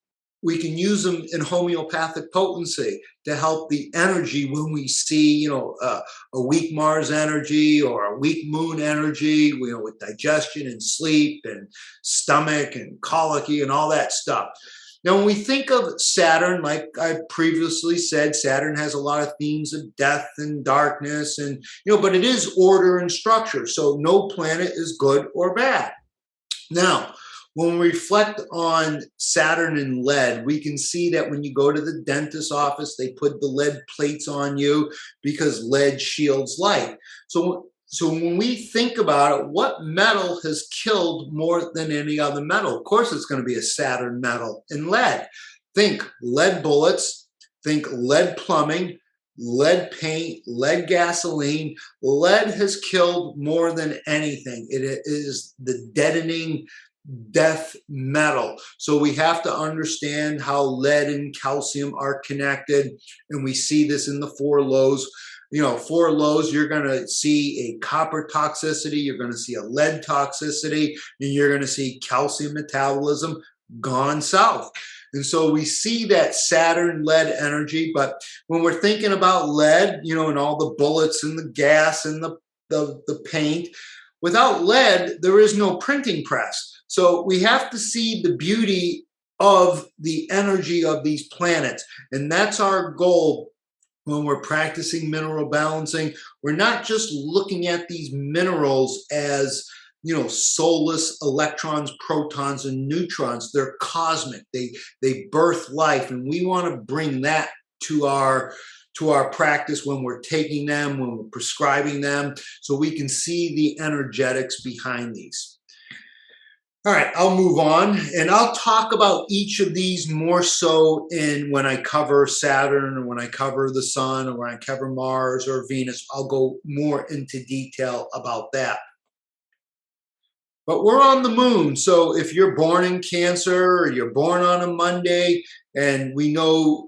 We can use them in homeopathic potency to help the energy when we see, a weak Mars energy or a weak moon energy, with digestion and sleep and stomach and colicky and all that stuff. Now, when we think of Saturn, like I previously said, Saturn has a lot of themes of death and darkness, and but it is order and structure. So no planet is good or bad. Now, when we reflect on Saturn and lead, we can see that when you go to the dentist's office, they put the lead plates on you because lead shields light. So when we think about it, what metal has killed more than any other metal? Of course, it's going to be a Saturn metal and lead. Think lead bullets, think lead plumbing, lead paint, lead gasoline. Lead has killed more than anything. It is the deadening death metal. So we have to understand how lead and calcium are connected. And we see this in the 4 lows. 4 lows, you're going to see a copper toxicity, you're going to see a lead toxicity, and you're going to see calcium metabolism gone south. And so we see that Saturn lead energy. But when we're thinking about lead, and all the bullets and the gas and the paint, without lead, there is no printing press. So we have to see the beauty of the energy of these planets. And that's our goal. When we're practicing mineral balancing, we're not just looking at these minerals as, soulless electrons, protons, and neutrons. They're cosmic. They birth life, and we want to bring that to our practice when we're taking them, when we're prescribing them, so we can see the energetics behind these. All right, I'll move on, and I'll talk about each of these more so in when I cover Saturn, or when I cover the Sun, or when I cover Mars or Venus. I'll go more into detail about that. But we're on the moon, so if you're born in Cancer, or you're born on a Monday, and we know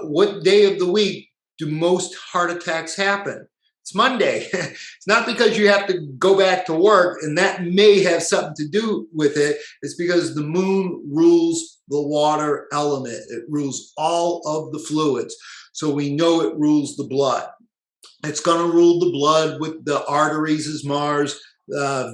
what day of the week do most heart attacks happen? It's Monday. It's not because you have to go back to work, and that may have something to do with it. It's because the moon rules the water element. It rules all of the fluids. So we know it rules the blood. It's going to rule the blood with the arteries as Mars,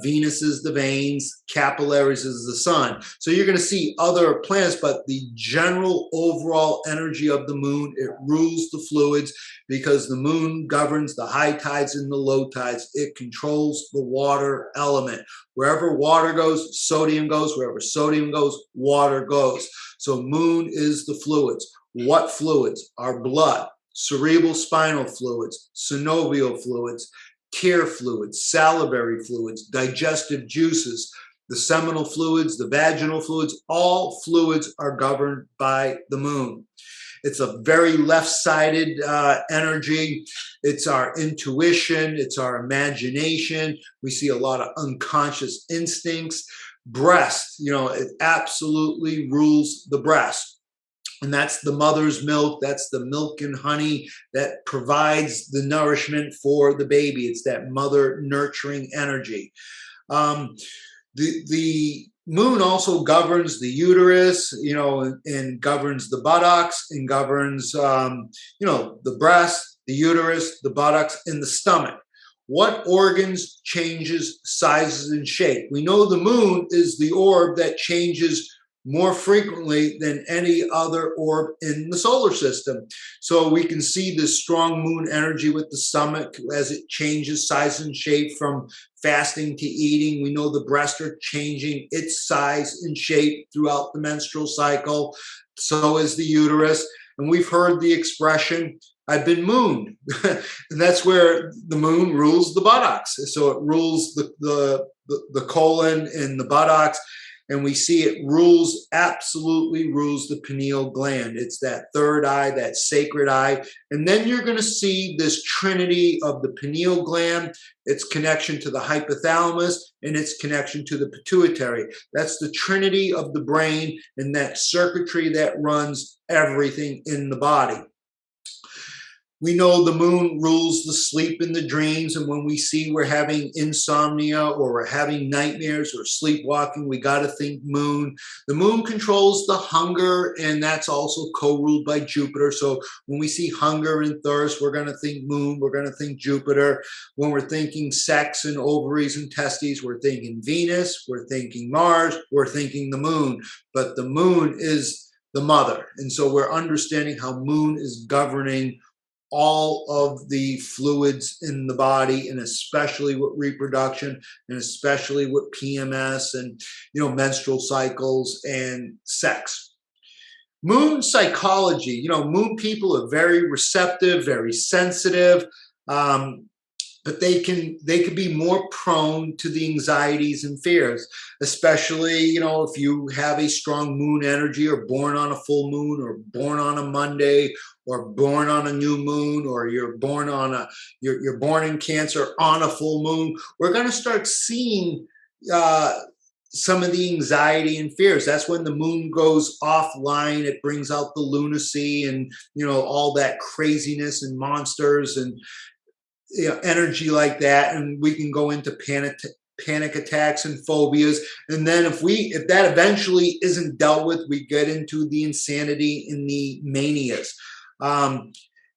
Venus is the veins, capillaries is the sun. So you're going to see other planets, but the general overall energy of the moon, it rules the fluids, because the moon governs the high tides and the low tides. It controls the water element. Wherever water goes, sodium goes. Wherever sodium goes, water goes. So moon is the fluids. What fluids? Our blood, cerebral spinal fluids, synovial fluids, tear fluids, salivary fluids, digestive juices, the seminal fluids, the vaginal fluids. All fluids are governed by the moon. It's a very left-sided energy. It's our intuition. It's our imagination. We see a lot of unconscious instincts. Breast, it absolutely rules the breast. And that's the mother's milk. That's the milk and honey that provides the nourishment for the baby. It's that mother nurturing energy. The moon also governs the uterus, and governs the buttocks, and governs, the breast, the uterus, the buttocks, and the stomach. What organs changes sizes and shape? We know the moon is the orb that changes more frequently than any other orb in the solar system. So we can see this strong moon energy with the stomach as it changes size and shape from fasting to eating. We know the breasts are changing its size and shape throughout the menstrual cycle. So is the uterus. And we've heard the expression, I've been mooned. And that's where the moon rules the buttocks. So it rules the colon and the buttocks. And we see it absolutely rules the pineal gland. It's that third eye, that sacred eye. And then you're going to see this trinity of the pineal gland, its connection to the hypothalamus, and its connection to the pituitary. That's the trinity of the brain and that circuitry that runs everything in the body. We know the moon rules the sleep and the dreams, and when we see we're having insomnia or we're having nightmares or sleepwalking, we got to think moon. The moon controls the hunger, and that's also co-ruled by Jupiter. So when we see hunger and thirst, we're going to think moon, we're going to think Jupiter. When we're thinking sex and ovaries and testes, we're thinking Venus, we're thinking Mars, we're thinking the moon. But the moon is the mother, and so we're understanding how moon is governing all of the fluids in the body, and especially with reproduction, and especially with PMS and menstrual cycles and sex. Moon psychology, moon people are very receptive, very sensitive, but they can be more prone to the anxieties and fears, especially, if you have a strong moon energy, or born on a full moon, or born on a Monday, or born on a new moon, or you're born in Cancer on a full moon. We're going to start seeing some of the anxiety and fears. That's when the moon goes offline. It brings out the lunacy and, all that craziness and monsters and energy like that, and we can go into panic attacks and phobias. And then if that eventually isn't dealt with, we get into the insanity and the manias.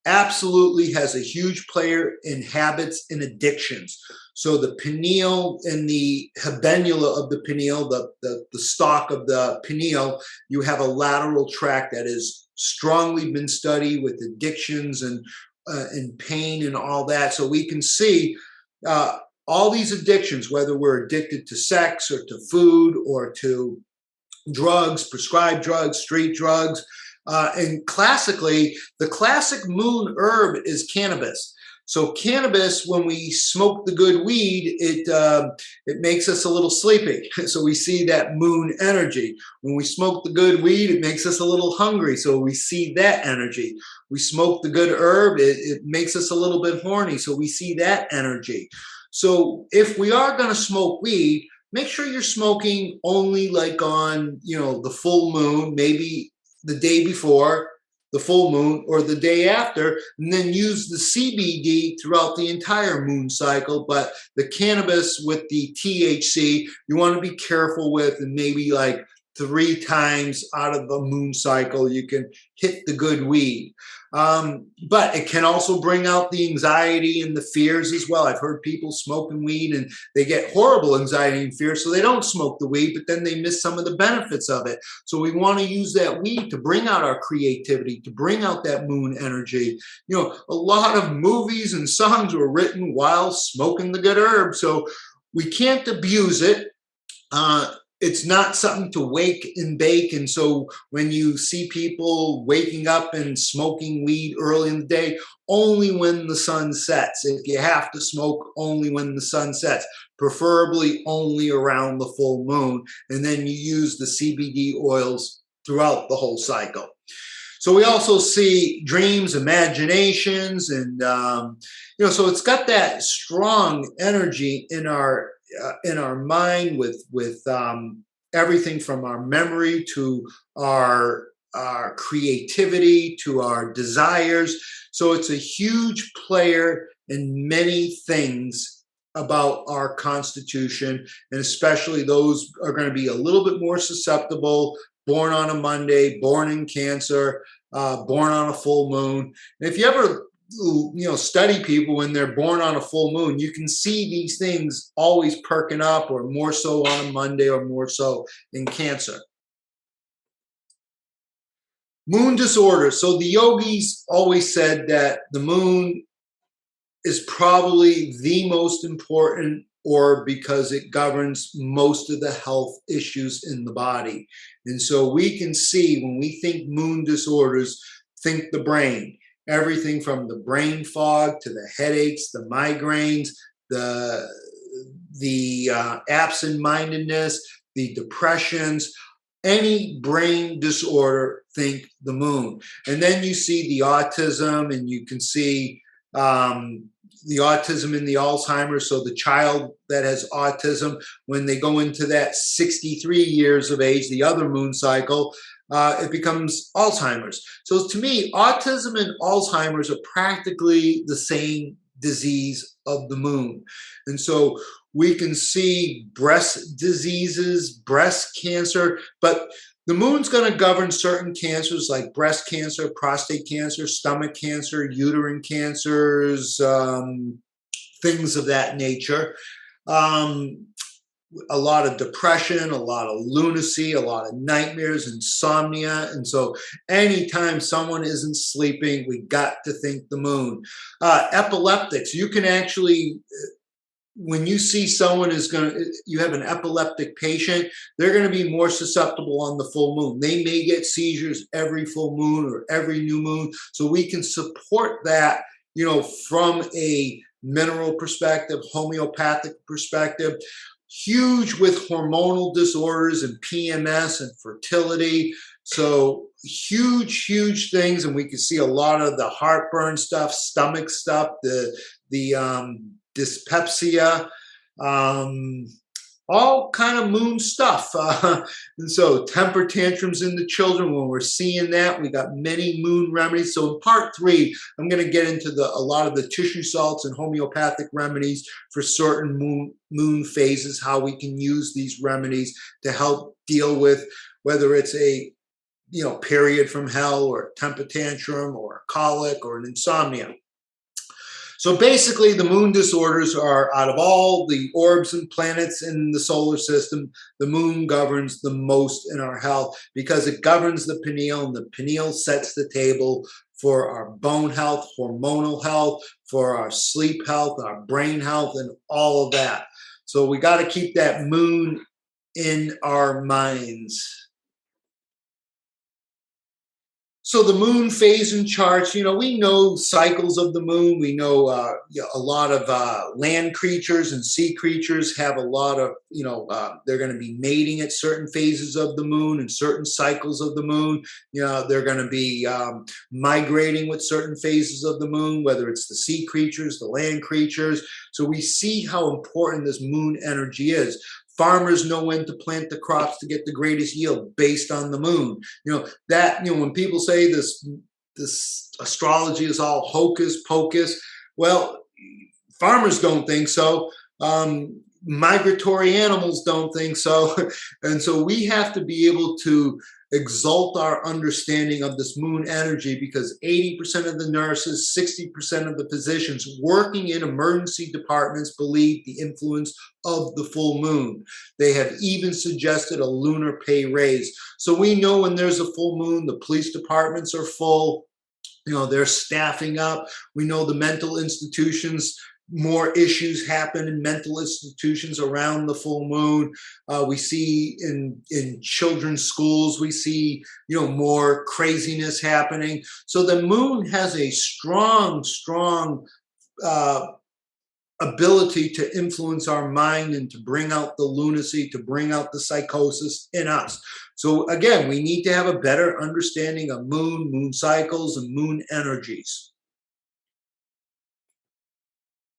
Absolutely has a huge player in habits and addictions. So the pineal and the habenula of the pineal, the stalk of the pineal, you have a lateral tract that is strongly been studied with addictions and pain and all that. So we can see all these addictions, whether we're addicted to sex or to food or to drugs, prescribed drugs, street drugs, And classically, the classic moon herb is cannabis. So cannabis, when we smoke the good weed, it makes us a little sleepy. So we see that moon energy. When we smoke the good weed, it makes us a little hungry. So we see that energy. We smoke the good herb, it makes us a little bit horny. So we see that energy. So if we are going to smoke weed, make sure you're smoking only like on, the full moon, maybe the day before the full moon or the day after, and then use the CBD throughout the entire moon cycle. But the cannabis with the THC, you want to be careful with, and maybe like 3 times out of the moon cycle, you can hit the good weed. But it can also bring out the anxiety and the fears as well. I've heard people smoking weed and they get horrible anxiety and fear, so they don't smoke the weed, but then they miss some of the benefits of it. So we want to use that weed to bring out our creativity, to bring out that moon energy. A lot of movies and songs were written while smoking the good herb, so we can't abuse it. It's not something to wake and bake. And so when you see people waking up and smoking weed early in the day, only when the sun sets. If you have to smoke, only when the sun sets, preferably only around the full moon. And then you use the CBD oils throughout the whole cycle. So we also see dreams, imaginations, and so it's got that strong energy in our mind with everything from our memory to our creativity to our desires. So it's a huge player in many things about our constitution, and especially those are going to be a little bit more susceptible, born on a Monday, born in Cancer, born on a full moon. And if you ever study people when they're born on a full moon, you can see these things always perking up, or more so on a Monday, or more so in Cancer. Moon disorders. So the yogis always said that the moon is probably the most important orb because it governs most of the health issues in the body. And so we can see when we think moon disorders, think the brain. Everything from the brain fog to the headaches, the migraines, the absent-mindedness, the depressions, any brain disorder, think the moon. And then you see the autism, and you can see the autism in the Alzheimer's. So the child that has autism, when they go into that 63 years of age, the other moon cycle, it becomes Alzheimer's. So to me, autism and Alzheimer's are practically the same disease of the moon. And so we can see breast diseases, breast cancer, but the moon's going to govern certain cancers like breast cancer, prostate cancer, stomach cancer, uterine cancers, things of that nature. A lot of depression, a lot of lunacy, a lot of nightmares, insomnia. And so anytime someone isn't sleeping, we got to think the moon. Epileptics, you can actually, when you see someone you have an epileptic patient, they're going to be more susceptible on the full moon. They may get seizures every full moon or every new moon. So we can support that, from a mineral perspective, homeopathic perspective. Huge with hormonal disorders and PMS and fertility. So huge things. And we can see a lot of the heartburn stuff, stomach stuff, the dyspepsia, all kind of moon stuff. And so temper tantrums in the children, when we're seeing that, we got many moon remedies. So in part 3, I'm going to get into a lot of the tissue salts and homeopathic remedies for certain moon phases, how we can use these remedies to help deal with whether it's a period from hell, or a temper tantrum, or a colic, or an insomnia. So basically, the moon disorders are, out of all the orbs and planets in the solar system, the moon governs the most in our health because it governs the pineal, and the pineal sets the table for our bone health, hormonal health, for our sleep health, our brain health, and all of that. So we got to keep that moon in our minds. So the moon phase and charts, we know cycles of the moon. We know a lot of land creatures and sea creatures have a lot of, they're going to be mating at certain phases of the moon and certain cycles of the moon. They're going to be migrating with certain phases of the moon, whether it's the sea creatures, the land creatures. So we see how important this moon energy is. Farmers know when to plant the crops to get the greatest yield based on the moon. When people say this astrology is all hocus pocus, well, farmers don't think so. Migratory animals don't think so. And so we have to be able to exalt our understanding of this moon energy, because 80% of the nurses, 60% of the physicians working in emergency departments believe the influence of the full moon. They have even suggested a lunar pay raise. So we know when there's a full moon, the police departments are full. They're staffing up. We know the mental institutions, more issues happen in mental institutions around the full moon. We see in children's schools, we see, more craziness happening. So the moon has a strong ability to influence our mind and to bring out the lunacy, to bring out the psychosis in us. So again, we need to have a better understanding of moon cycles, and moon energies.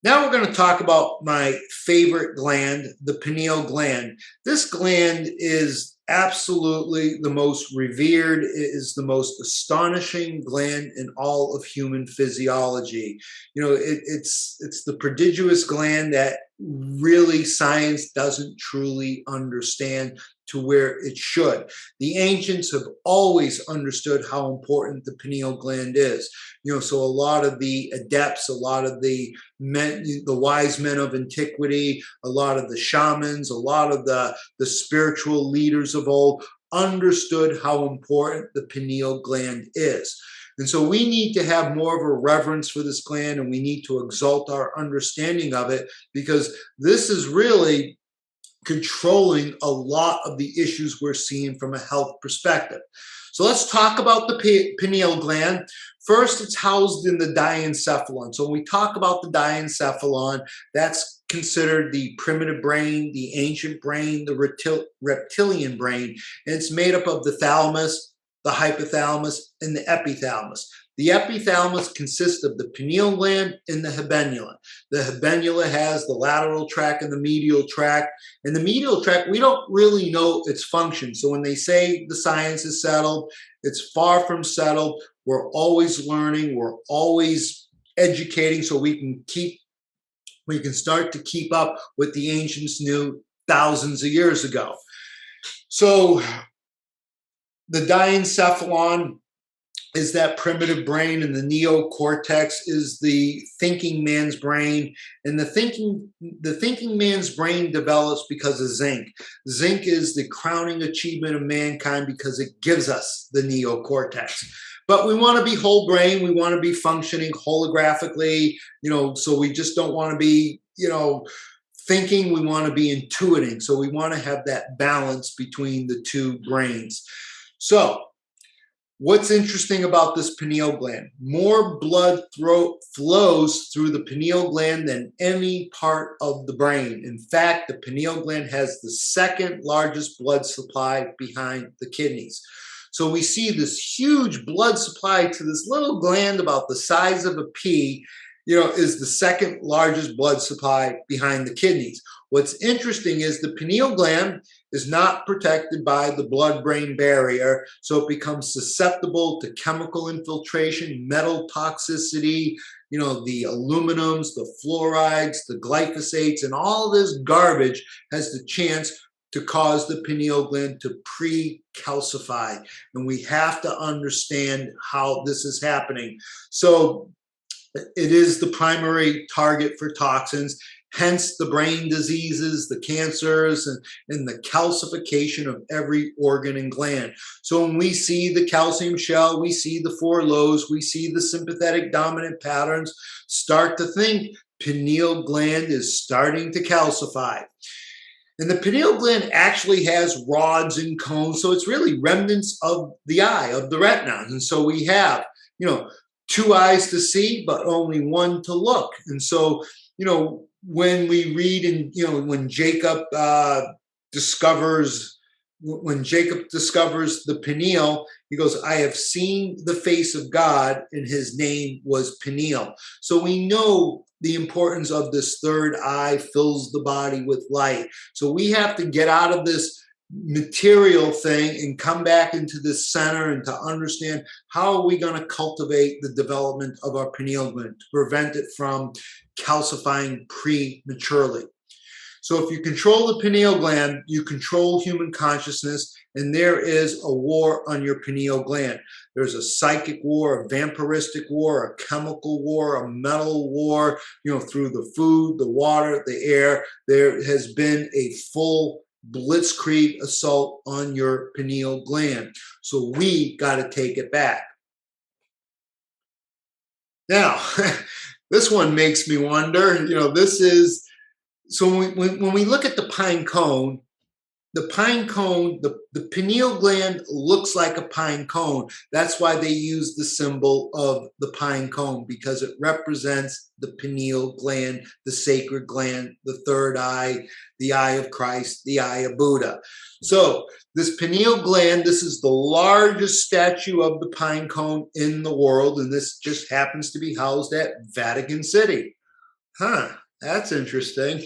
Now we're going to talk about my favorite gland, the pineal gland. This gland is absolutely the most revered. It is the most astonishing gland in all of human physiology. It's the prodigious gland that really science doesn't truly understand to where it should. The ancients have always understood how important the pineal gland is. So a lot of the adepts, a lot of the wise men of antiquity, a lot of the shamans, a lot of the spiritual leaders of old understood how important the pineal gland is. And so we need to have more of a reverence for this gland, and we need to exalt our understanding of it, because this is really controlling a lot of the issues we're seeing from a health perspective. So let's talk about the pineal gland. First, it's housed in the diencephalon. So when we talk about the diencephalon, that's considered the primitive brain, the ancient brain, the reptilian brain. And it's made up of the thalamus, the hypothalamus, and the epithalamus. The epithalamus consists of the pineal gland and the habenula. The habenula has the lateral tract and the medial tract. And the medial tract, we don't really know its function. So when they say the science is settled, it's far from settled. We're always learning. We're always educating, so we can start to keep up what the ancients knew thousands of years ago. So the diencephalon is that primitive brain, and the neocortex is the thinking man's brain. And the thinking man's brain develops because of zinc. Zinc is the crowning achievement of mankind because it gives us the neocortex. But we want to be whole brain. We want to be functioning holographically, so we just don't want to be, thinking. We want to be intuiting. So we want to have that balance between the two brains. So what's interesting about this pineal gland? More blood flows through the pineal gland than any part of the brain. In fact, the pineal gland has the second largest blood supply behind the kidneys. So we see this huge blood supply to this little gland about the size of a pea, is the second largest blood supply behind the kidneys. What's interesting is the pineal gland is not protected by the blood-brain barrier, so it becomes susceptible to chemical infiltration, metal toxicity, the aluminums, the fluorides, the glyphosates, and all this garbage has the chance to cause the pineal gland to pre-calcify. And we have to understand how this is happening. So it is the primary target for toxins, hence the brain diseases, the cancers, and the calcification of every organ and gland. So when we see the calcium shell, we see the four lows, we see the sympathetic dominant patterns, start to think pineal gland is starting to calcify. And the pineal gland actually has rods and cones, so it's really remnants of the eye, of the retina. And so we have, two eyes to see, but only one to look. And so, when we read and, when Jacob discovers the pineal, he goes, I have seen the face of God, and his name was Pineal. So we know the importance of this third eye fills the body with light. So we have to get out of this material thing and come back into the center and to understand how are we going to cultivate the development of our pineal gland to prevent it from calcifying prematurely. So if you control the pineal gland, you control human consciousness, and there is a war on your pineal gland. There's a psychic war, a vampiristic war, a chemical war, a mental war, through the food, the water, the air. There has been a full blitzkrieg assault on your pineal gland. So we got to take it back. Now, this one makes me wonder, so when we look at the pine cone, the pineal gland looks like a pine cone. That's why they use the symbol of the pine cone, because it represents the pineal gland, the sacred gland, the third eye, the eye of Christ, the eye of Buddha. So this pineal gland, this is the largest statue of the pine cone in the world, and this just happens to be housed at Vatican City. That's interesting.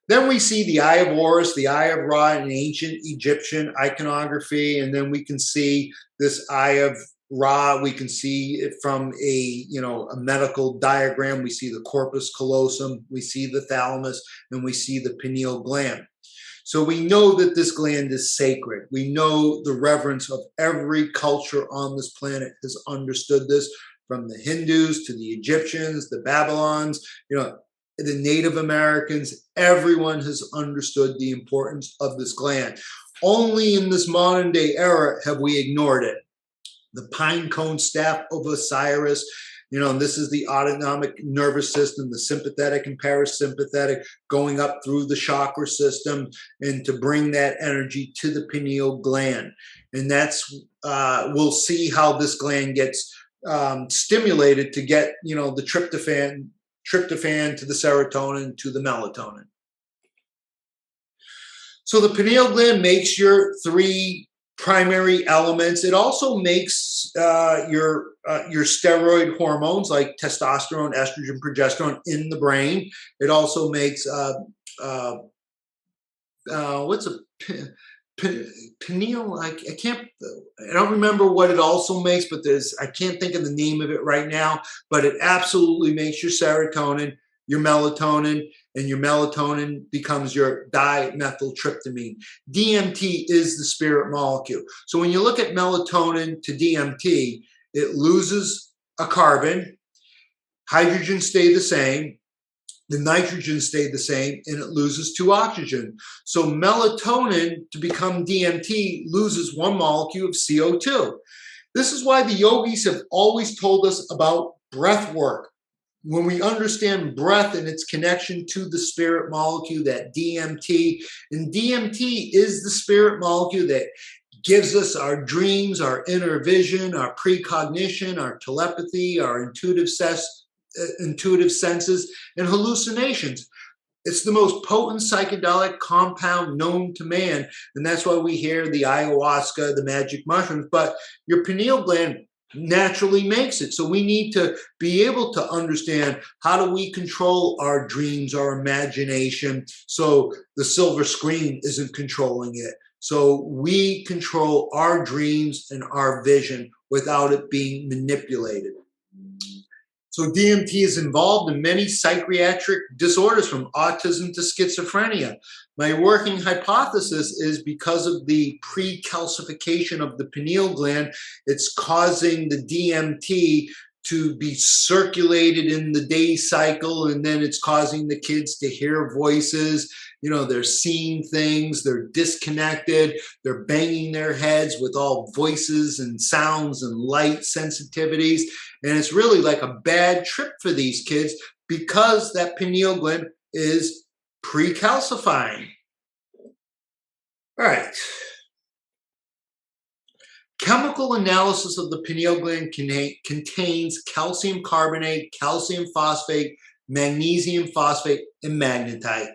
Then we see the Eye of Horus, the Eye of Ra in ancient Egyptian iconography, and then we can see this Eye of Ra. We can see it from a medical diagram. We see the corpus callosum, we see the thalamus, and we see the pineal gland. So we know that this gland is sacred. We know the reverence of every culture on this planet has understood this, from the Hindus to the Egyptians, the Babylons, the Native Americans. Everyone has understood the importance of this gland. Only in this modern day era have we ignored it. The pine cone staff of Osiris, this is the autonomic nervous system, the sympathetic and parasympathetic, going up through the chakra system and to bring that energy to the pineal gland. And that's, we'll see how this gland gets stimulated to get, the tryptophan to the serotonin to the melatonin. So the pineal gland makes your three primary elements. It also makes your steroid hormones like testosterone, estrogen, progesterone in the brain. It also makes pineal, I don't remember what it also makes, but I can't think of the name of it right now, but it absolutely makes your serotonin, your melatonin, and your melatonin becomes your dimethyltryptamine. DMT is the spirit molecule. So when you look at melatonin to DMT, it loses a carbon, hydrogen stay the same, the nitrogen stayed the same, and it loses 2 oxygen. So melatonin to become DMT loses 1 molecule of CO2. This is why the yogis have always told us about breath work. When we understand breath and its connection to the spirit molecule, that DMT, and DMT is the spirit molecule that gives us our dreams, our inner vision, our precognition, our telepathy, our intuitive senses, and hallucinations. It's the most potent psychedelic compound known to man, and that's why we hear the ayahuasca, the magic mushrooms, but your pineal gland naturally makes it. So we need to be able to understand, how do we control our dreams, our imagination, so the silver screen isn't controlling it. So we control our dreams and our vision without it being manipulated. So DMT is involved in many psychiatric disorders, from autism to schizophrenia. My working hypothesis is because of the pre-calcification of the pineal gland, it's causing the DMT to be circulated in the day cycle, and then it's causing the kids to hear voices. They're seeing things, they're disconnected, they're banging their heads with all voices and sounds and light sensitivities. And it's really like a bad trip for these kids, because that pineal gland is Precalcifying. All right. Chemical analysis of the pineal gland contains calcium carbonate, calcium phosphate, magnesium phosphate, and magnetite.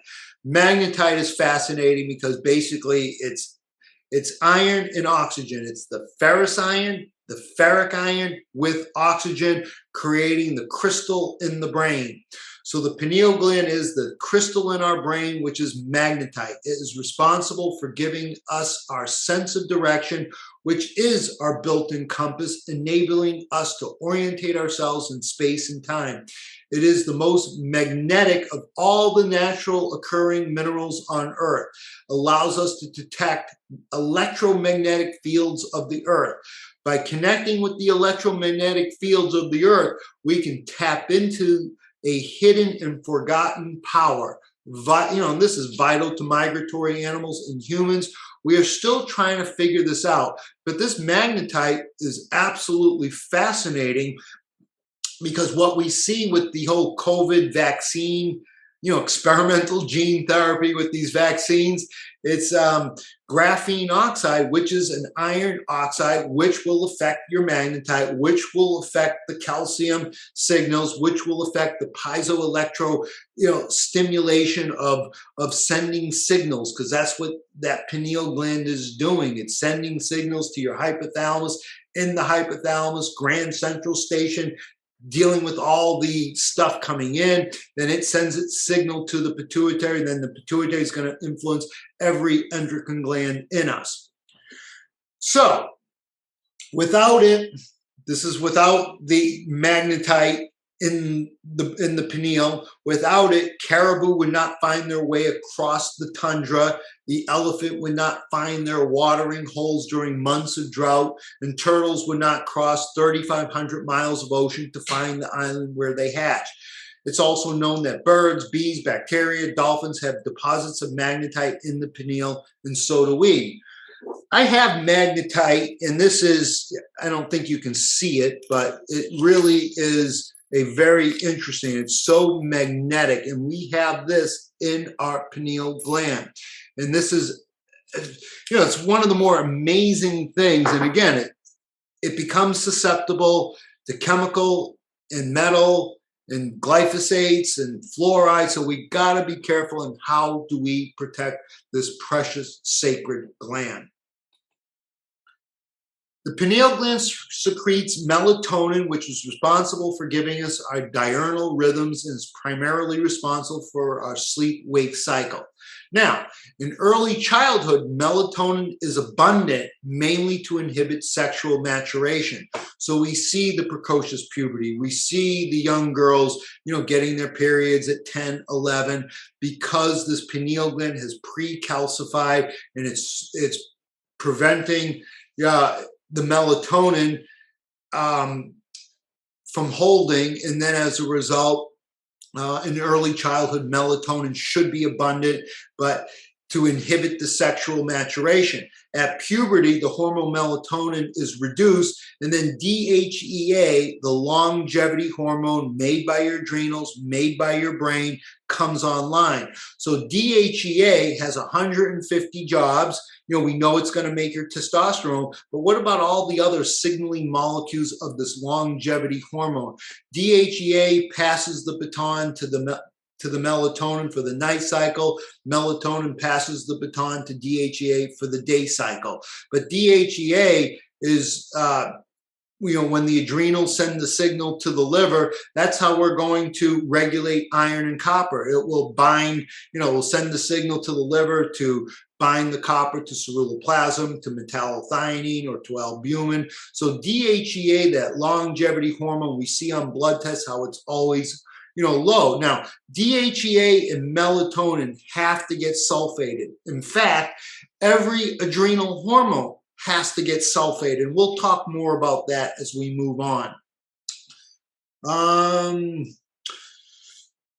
Magnetite is fascinating because basically it's iron and oxygen. It's the ferrous iron, the ferric iron with oxygen, creating the crystal in the brain. So the pineal gland is the crystal in our brain, which is magnetite. It is responsible for giving us our sense of direction, which is our built-in compass, enabling us to orientate ourselves in space and time. It is the most magnetic of all the natural occurring minerals on Earth. Allows us to detect electromagnetic fields of the Earth. By connecting with the electromagnetic fields of the Earth, we can tap into a hidden and forgotten power. And this is vital to migratory animals and humans. We are still trying to figure this out, but this magnetite is absolutely fascinating because what we see with the whole COVID vaccine, experimental gene therapy with these vaccines, it's graphene oxide, which is an iron oxide, which will affect your magnetite, which will affect the calcium signals, which will affect the piezoelectro, stimulation of sending signals, because that's what that pineal gland is doing. It's sending signals to your hypothalamus. In the hypothalamus, grand central station, dealing with all the stuff coming in, then it sends its signal to the pituitary, then the pituitary is going to influence every endocrine gland in us. So without it, this is without the magnetite in the pineal. Without it, caribou would not find their way across the tundra. The elephant would not find their watering holes during months of drought, and turtles would not cross 3,500 miles of ocean to find the island where they hatch. It's also known that birds, bees, bacteria, dolphins have deposits of magnetite in the pineal, and so do we. I have magnetite, and this is, I don't think you can see it, but it really is a very interesting, it's so magnetic, and we have this in our pineal gland. And this is, it's one of the more amazing things. And again, it becomes susceptible to chemical and metal and glyphosates and fluoride. So we got to be careful in how do we protect this precious sacred gland. The pineal gland secretes melatonin, which is responsible for giving us our diurnal rhythms and is primarily responsible for our sleep-wake cycle. Now, in early childhood, melatonin is abundant, mainly to inhibit sexual maturation. So we see the precocious puberty. We see the young girls, getting their periods at 10, 11, because this pineal gland has pre-calcified and it's preventing the melatonin from holding, and then as a result, in early childhood, melatonin should be abundant, but to inhibit the sexual maturation. At puberty, the hormone melatonin is reduced, and then DHEA, the longevity hormone made by your adrenals, made by your brain, comes online. So DHEA has 150 jobs. We know it's going to make your testosterone, but what about all the other signaling molecules of this longevity hormone? DHEA passes the baton to the melatonin for the night cycle. Melatonin passes the baton to DHEA for the day cycle. But DHEA is, when the adrenals send the signal to the liver, that's how we're going to regulate iron and copper. It will bind, will send the signal to the liver to bind the copper to ceruloplasmin, to metallothionein, or to albumin. So DHEA, that longevity hormone, we see on blood tests how it's always low. Now, DHEA and melatonin have to get sulfated. In fact, every adrenal hormone has to get sulfated. And we'll talk more about that as we move on.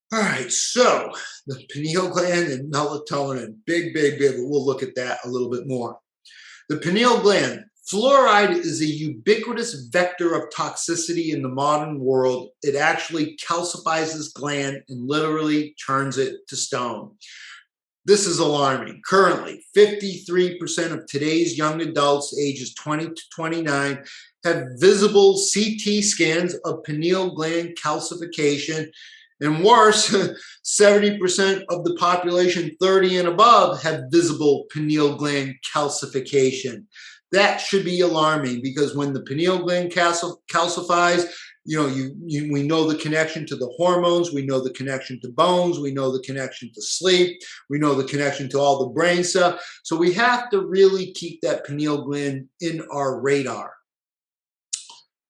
All right, so the pineal gland and melatonin, big, but we'll look at that a little bit more. The pineal gland, Fluoride is a ubiquitous vector of toxicity in the modern world. It actually calcifies this gland and literally turns it to stone. This is alarming. Currently, 53% of today's young adults ages 20 to 29 have visible CT scans of pineal gland calcification. And worse, 70% of the population 30 and above have visible pineal gland calcification. That should be alarming, because when the pineal gland calcifies, we know the connection to the hormones, we know the connection to bones, we know the connection to sleep, we know the connection to all the brain stuff. So we have to really keep that pineal gland in our radar.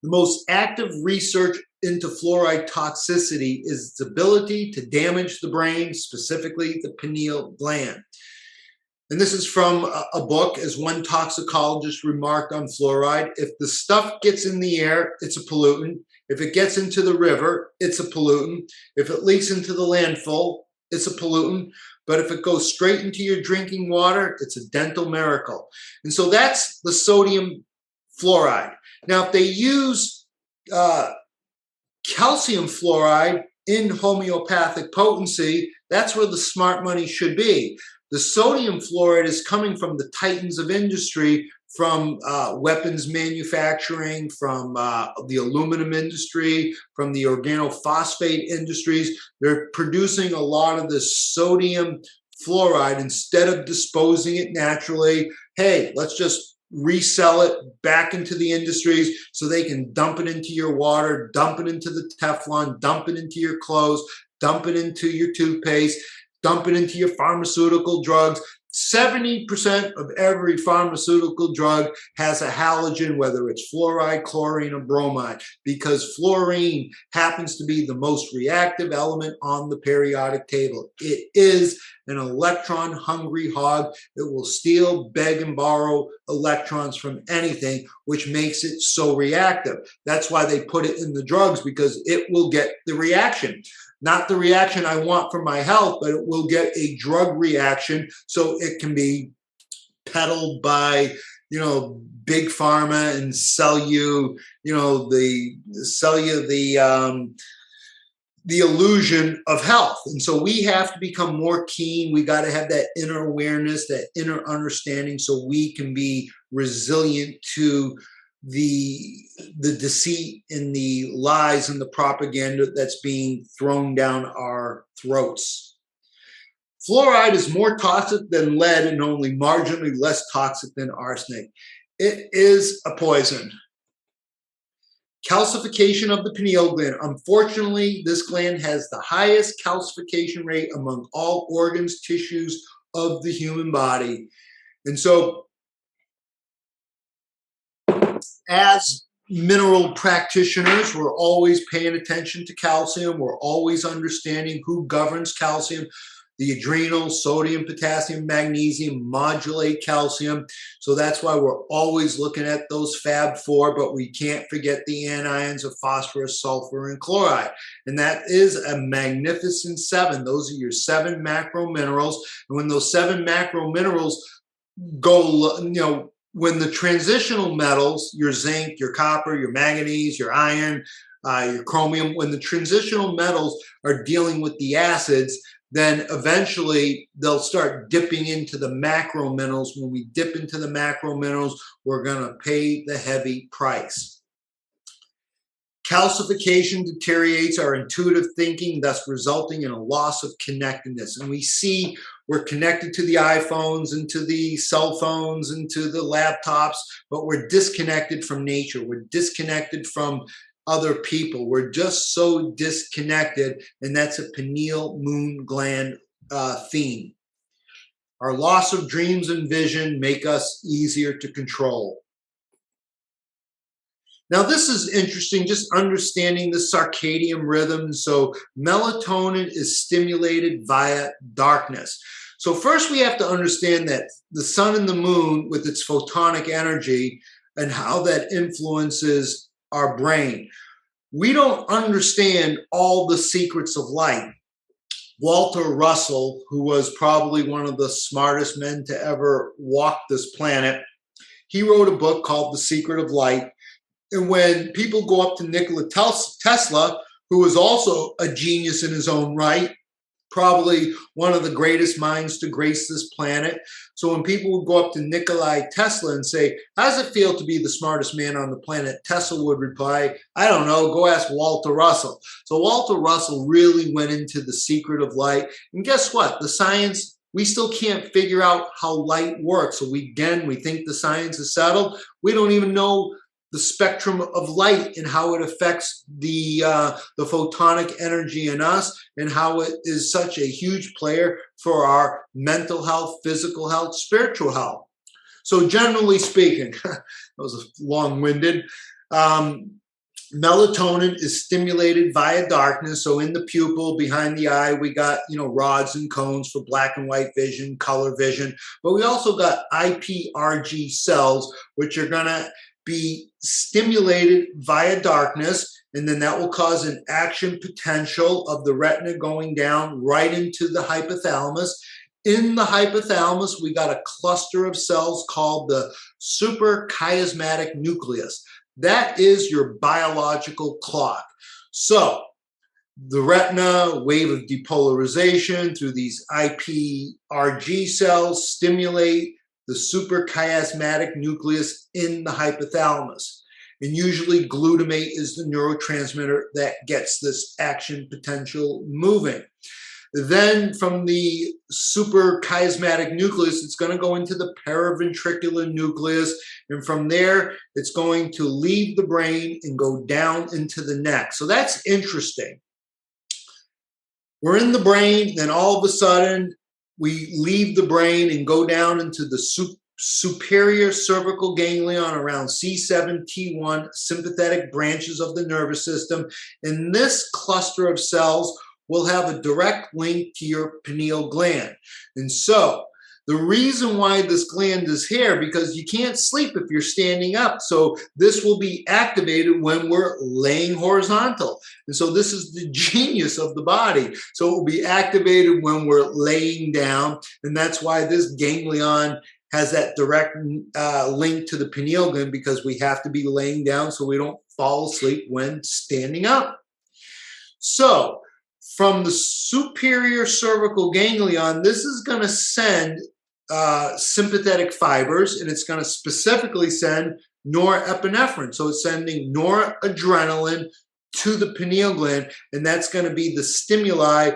The most active research into fluoride toxicity is its ability to damage the brain, specifically the pineal gland. And this is from a book, as one toxicologist remarked on fluoride: if the stuff gets in the air, it's a pollutant. If it gets into the river, it's a pollutant. If it leaks into the landfill, it's a pollutant. But if it goes straight into your drinking water, it's a dental miracle. And so that's the sodium fluoride. Now, if they use calcium fluoride in homeopathic potency, that's where the smart money should be. The sodium fluoride is coming from the titans of industry, from weapons manufacturing, from the aluminum industry, from the organophosphate industries. They're producing a lot of this sodium fluoride. Instead of disposing it naturally, hey, let's just resell it back into the industries so they can dump it into your water, dump it into the Teflon, dump it into your clothes, dump it into your toothpaste, dump it into your pharmaceutical drugs. 70% of every pharmaceutical drug has a halogen, whether it's fluoride, chlorine, or bromide, because fluorine happens to be the most reactive element on the periodic table. It is an electron-hungry hog. It will steal, beg, and borrow electrons from anything, which makes it so reactive. That's why they put it in the drugs, because it will get the reaction. Not the reaction I want for my health, but it will get a drug reaction, so it can be peddled by, big pharma and sell you, the illusion of health. And so we have to become more keen. We got to have that inner awareness, that inner understanding, so we can be resilient to the deceit and the lies and the propaganda that's being thrown down our throats. Fluoride is more toxic than lead and only marginally less toxic than arsenic. It is a poison. Calcification of the pineal gland. Unfortunately, this gland has the highest calcification rate among all organs, tissues of the human body. And so, as mineral practitioners, we're always paying attention to calcium. We're always understanding who governs calcium. The adrenals, sodium, potassium, magnesium modulate calcium. So that's why we're always looking at those Fab Four, but we can't forget the anions of phosphorus, sulfur, and chloride. And that is a magnificent 7. Those are your 7 macro minerals. And when those 7 macro minerals go, when the transitional metals, your zinc, your copper, your manganese, your iron, your chromium, when the transitional metals are dealing with the acids, then eventually they'll start dipping into the macro minerals. When we dip into the macro minerals, we're going to pay the heavy price. Calcification deteriorates our intuitive thinking, thus resulting in a loss of connectedness. And we see we're connected to the iPhones and to the cell phones and to the laptops, but we're disconnected from nature. We're disconnected from other people. We're just so disconnected, and that's a pineal moon gland theme. Our loss of dreams and vision make us easier to control. Now, this is interesting, just understanding the circadian rhythm. So melatonin is stimulated via darkness. So first we have to understand that the sun and the moon, with its photonic energy and how that influences our brain. We don't understand all the secrets of light. Walter Russell, who was probably one of the smartest men to ever walk this planet, He wrote a book called The Secret of Light. And when people go up to Nikola Tesla, who was also a genius in his own right, probably one of the greatest minds to grace this planet. So when people would go up to Nikola Tesla and say, how does it feel to be the smartest man on the planet? Tesla would reply, I don't know, go ask Walter Russell. So Walter Russell really went into the secret of light. And guess what? The science, we still can't figure out how light works. So we think the science is settled. We don't even know the spectrum of light and how it affects the photonic energy in us, and how it is such a huge player for our mental health, physical health, spiritual health. So generally speaking, that was long-winded. Melatonin is stimulated via darkness. So in the pupil, behind the eye, we got, rods and cones for black and white vision, color vision, but we also got IPRG cells, which are gonna be stimulated via darkness, and then that will cause an action potential of the retina going down right into the hypothalamus. In the hypothalamus, we got a cluster of cells called the suprachiasmatic nucleus. That is your biological clock. So the retina, wave of depolarization through these IPRG cells stimulate the suprachiasmatic nucleus in the hypothalamus. And usually glutamate is the neurotransmitter that gets this action potential moving. Then from the suprachiasmatic nucleus, it's going to go into the paraventricular nucleus. And from there, it's going to leave the brain and go down into the neck. So that's interesting. We're in the brain, then all of a sudden, we leave the brain and go down into the superior cervical ganglion around C7, T1, sympathetic branches of the nervous system. And this cluster of cells will have a direct link to your pineal gland. And so the reason why this gland is here, because you can't sleep if you're standing up. So this will be activated when we're laying horizontal. And so this is the genius of the body. So it will be activated when we're laying down. And that's why this ganglion has that direct link to the pineal gland, because we have to be laying down so we don't fall asleep when standing up. So from the superior cervical ganglion, this is going to send sympathetic fibers, and it's going to specifically send norepinephrine. So it's sending noradrenaline to the pineal gland, and that's going to be the stimuli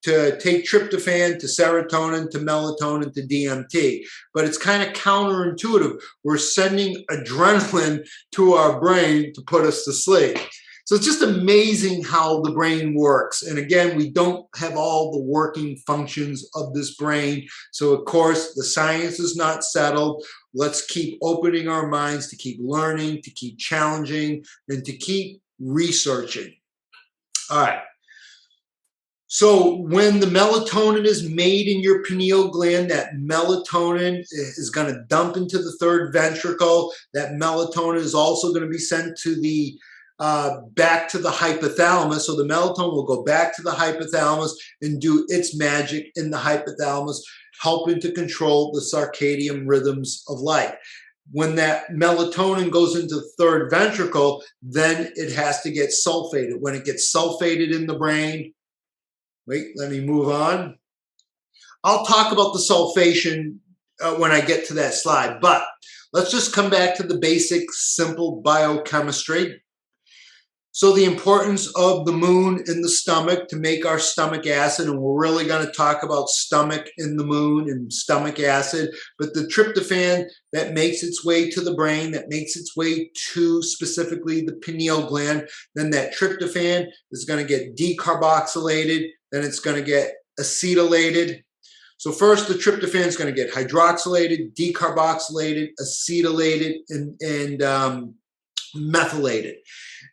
to take tryptophan, to serotonin, to melatonin, to DMT. But it's kind of counterintuitive. We're sending adrenaline to our brain to put us to sleep. So it's just amazing how the brain works. And again, we don't have all the working functions of this brain. So of course, the science is not settled. Let's keep opening our minds to keep learning, to keep challenging, and to keep researching. All right. So when the melatonin is made in your pineal gland, that melatonin is going to dump into the third ventricle. That melatonin is also going to be sent to the back to the hypothalamus. So the melatonin will go back to the hypothalamus and do its magic in the hypothalamus, helping to control the circadian rhythms of life. When that melatonin goes into the third ventricle, then it has to get sulfated. When it gets sulfated in the brain, wait, let me move on. I'll talk about the sulfation when I get to that slide, but let's just come back to the basic, simple biochemistry. So the importance of the moon in the stomach to make our stomach acid, and we're really going to talk about stomach in the moon and stomach acid, but the tryptophan that makes its way to the brain, that makes its way to specifically the pineal gland, then that tryptophan is going to get decarboxylated, then it's going to get acetylated. So first the tryptophan is going to get hydroxylated, decarboxylated, acetylated, and methylated.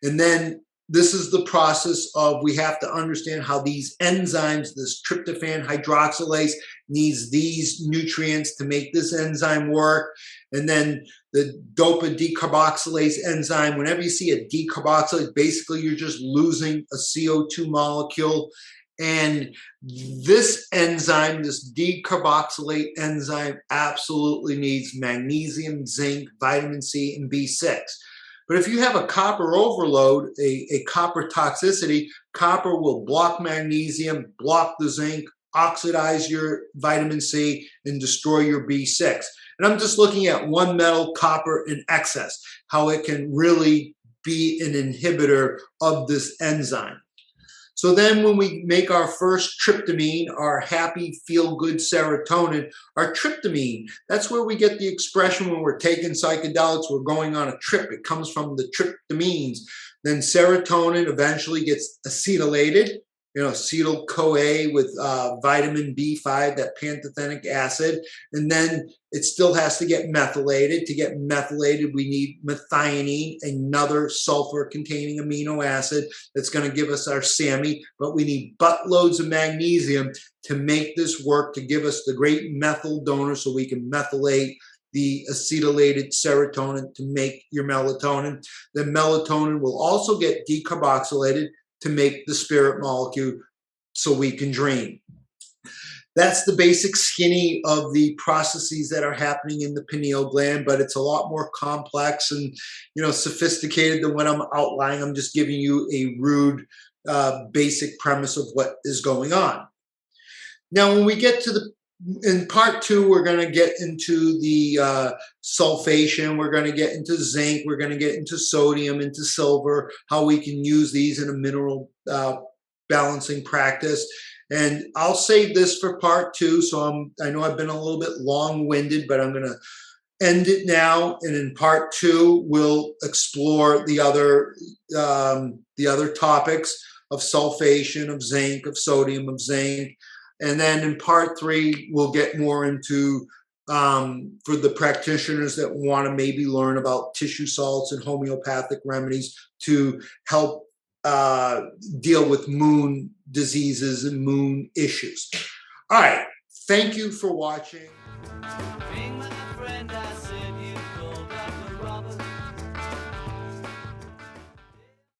And then this is the process of, we have to understand how these enzymes, this tryptophan hydroxylase needs these nutrients to make this enzyme work. And then the dopa decarboxylase enzyme, whenever you see a decarboxylase, basically you're just losing a CO2 molecule. And this enzyme, this decarboxylate enzyme, absolutely needs magnesium, zinc, vitamin C, and B6. But if you have a copper overload, a copper toxicity, copper will block magnesium, block the zinc, oxidize your vitamin C, and destroy your B6. And I'm just looking at one metal, copper, in excess, how it can really be an inhibitor of this enzyme. So then when we make our first tryptamine, our happy, feel-good serotonin, our tryptamine, that's where we get the expression when we're taking psychedelics, we're going on a trip. It comes from the tryptamines. Then serotonin eventually gets acetylated, acetyl-CoA with vitamin B5, that pantothenic acid, and then it still has to get methylated. To get methylated, we need methionine, another sulfur-containing amino acid that's going to give us our SAMe, but we need buttloads of magnesium to make this work, to give us the great methyl donor so we can methylate the acetylated serotonin to make your melatonin. Then melatonin will also get decarboxylated to make the spirit molecule so we can dream. That's the basic skinny of the processes that are happening in the pineal gland, but it's a lot more complex and sophisticated than what I'm outlining. I'm just giving you a rude basic premise of what is going on. Now, when we get to in part 2, we're going to get into the sulfation, we're going to get into zinc, we're going to get into sodium, into silver, how we can use these in a mineral balancing practice. And I'll save this for part 2, so I know I've been a little bit long-winded, but I'm going to end it now, and in part 2, we'll explore the other topics of sulfation, of zinc, of sodium, of zinc. And then in part 3, we'll get more into, for the practitioners that want to maybe learn about tissue salts and homeopathic remedies to help deal with moon diseases and moon issues. All right. Thank you for watching.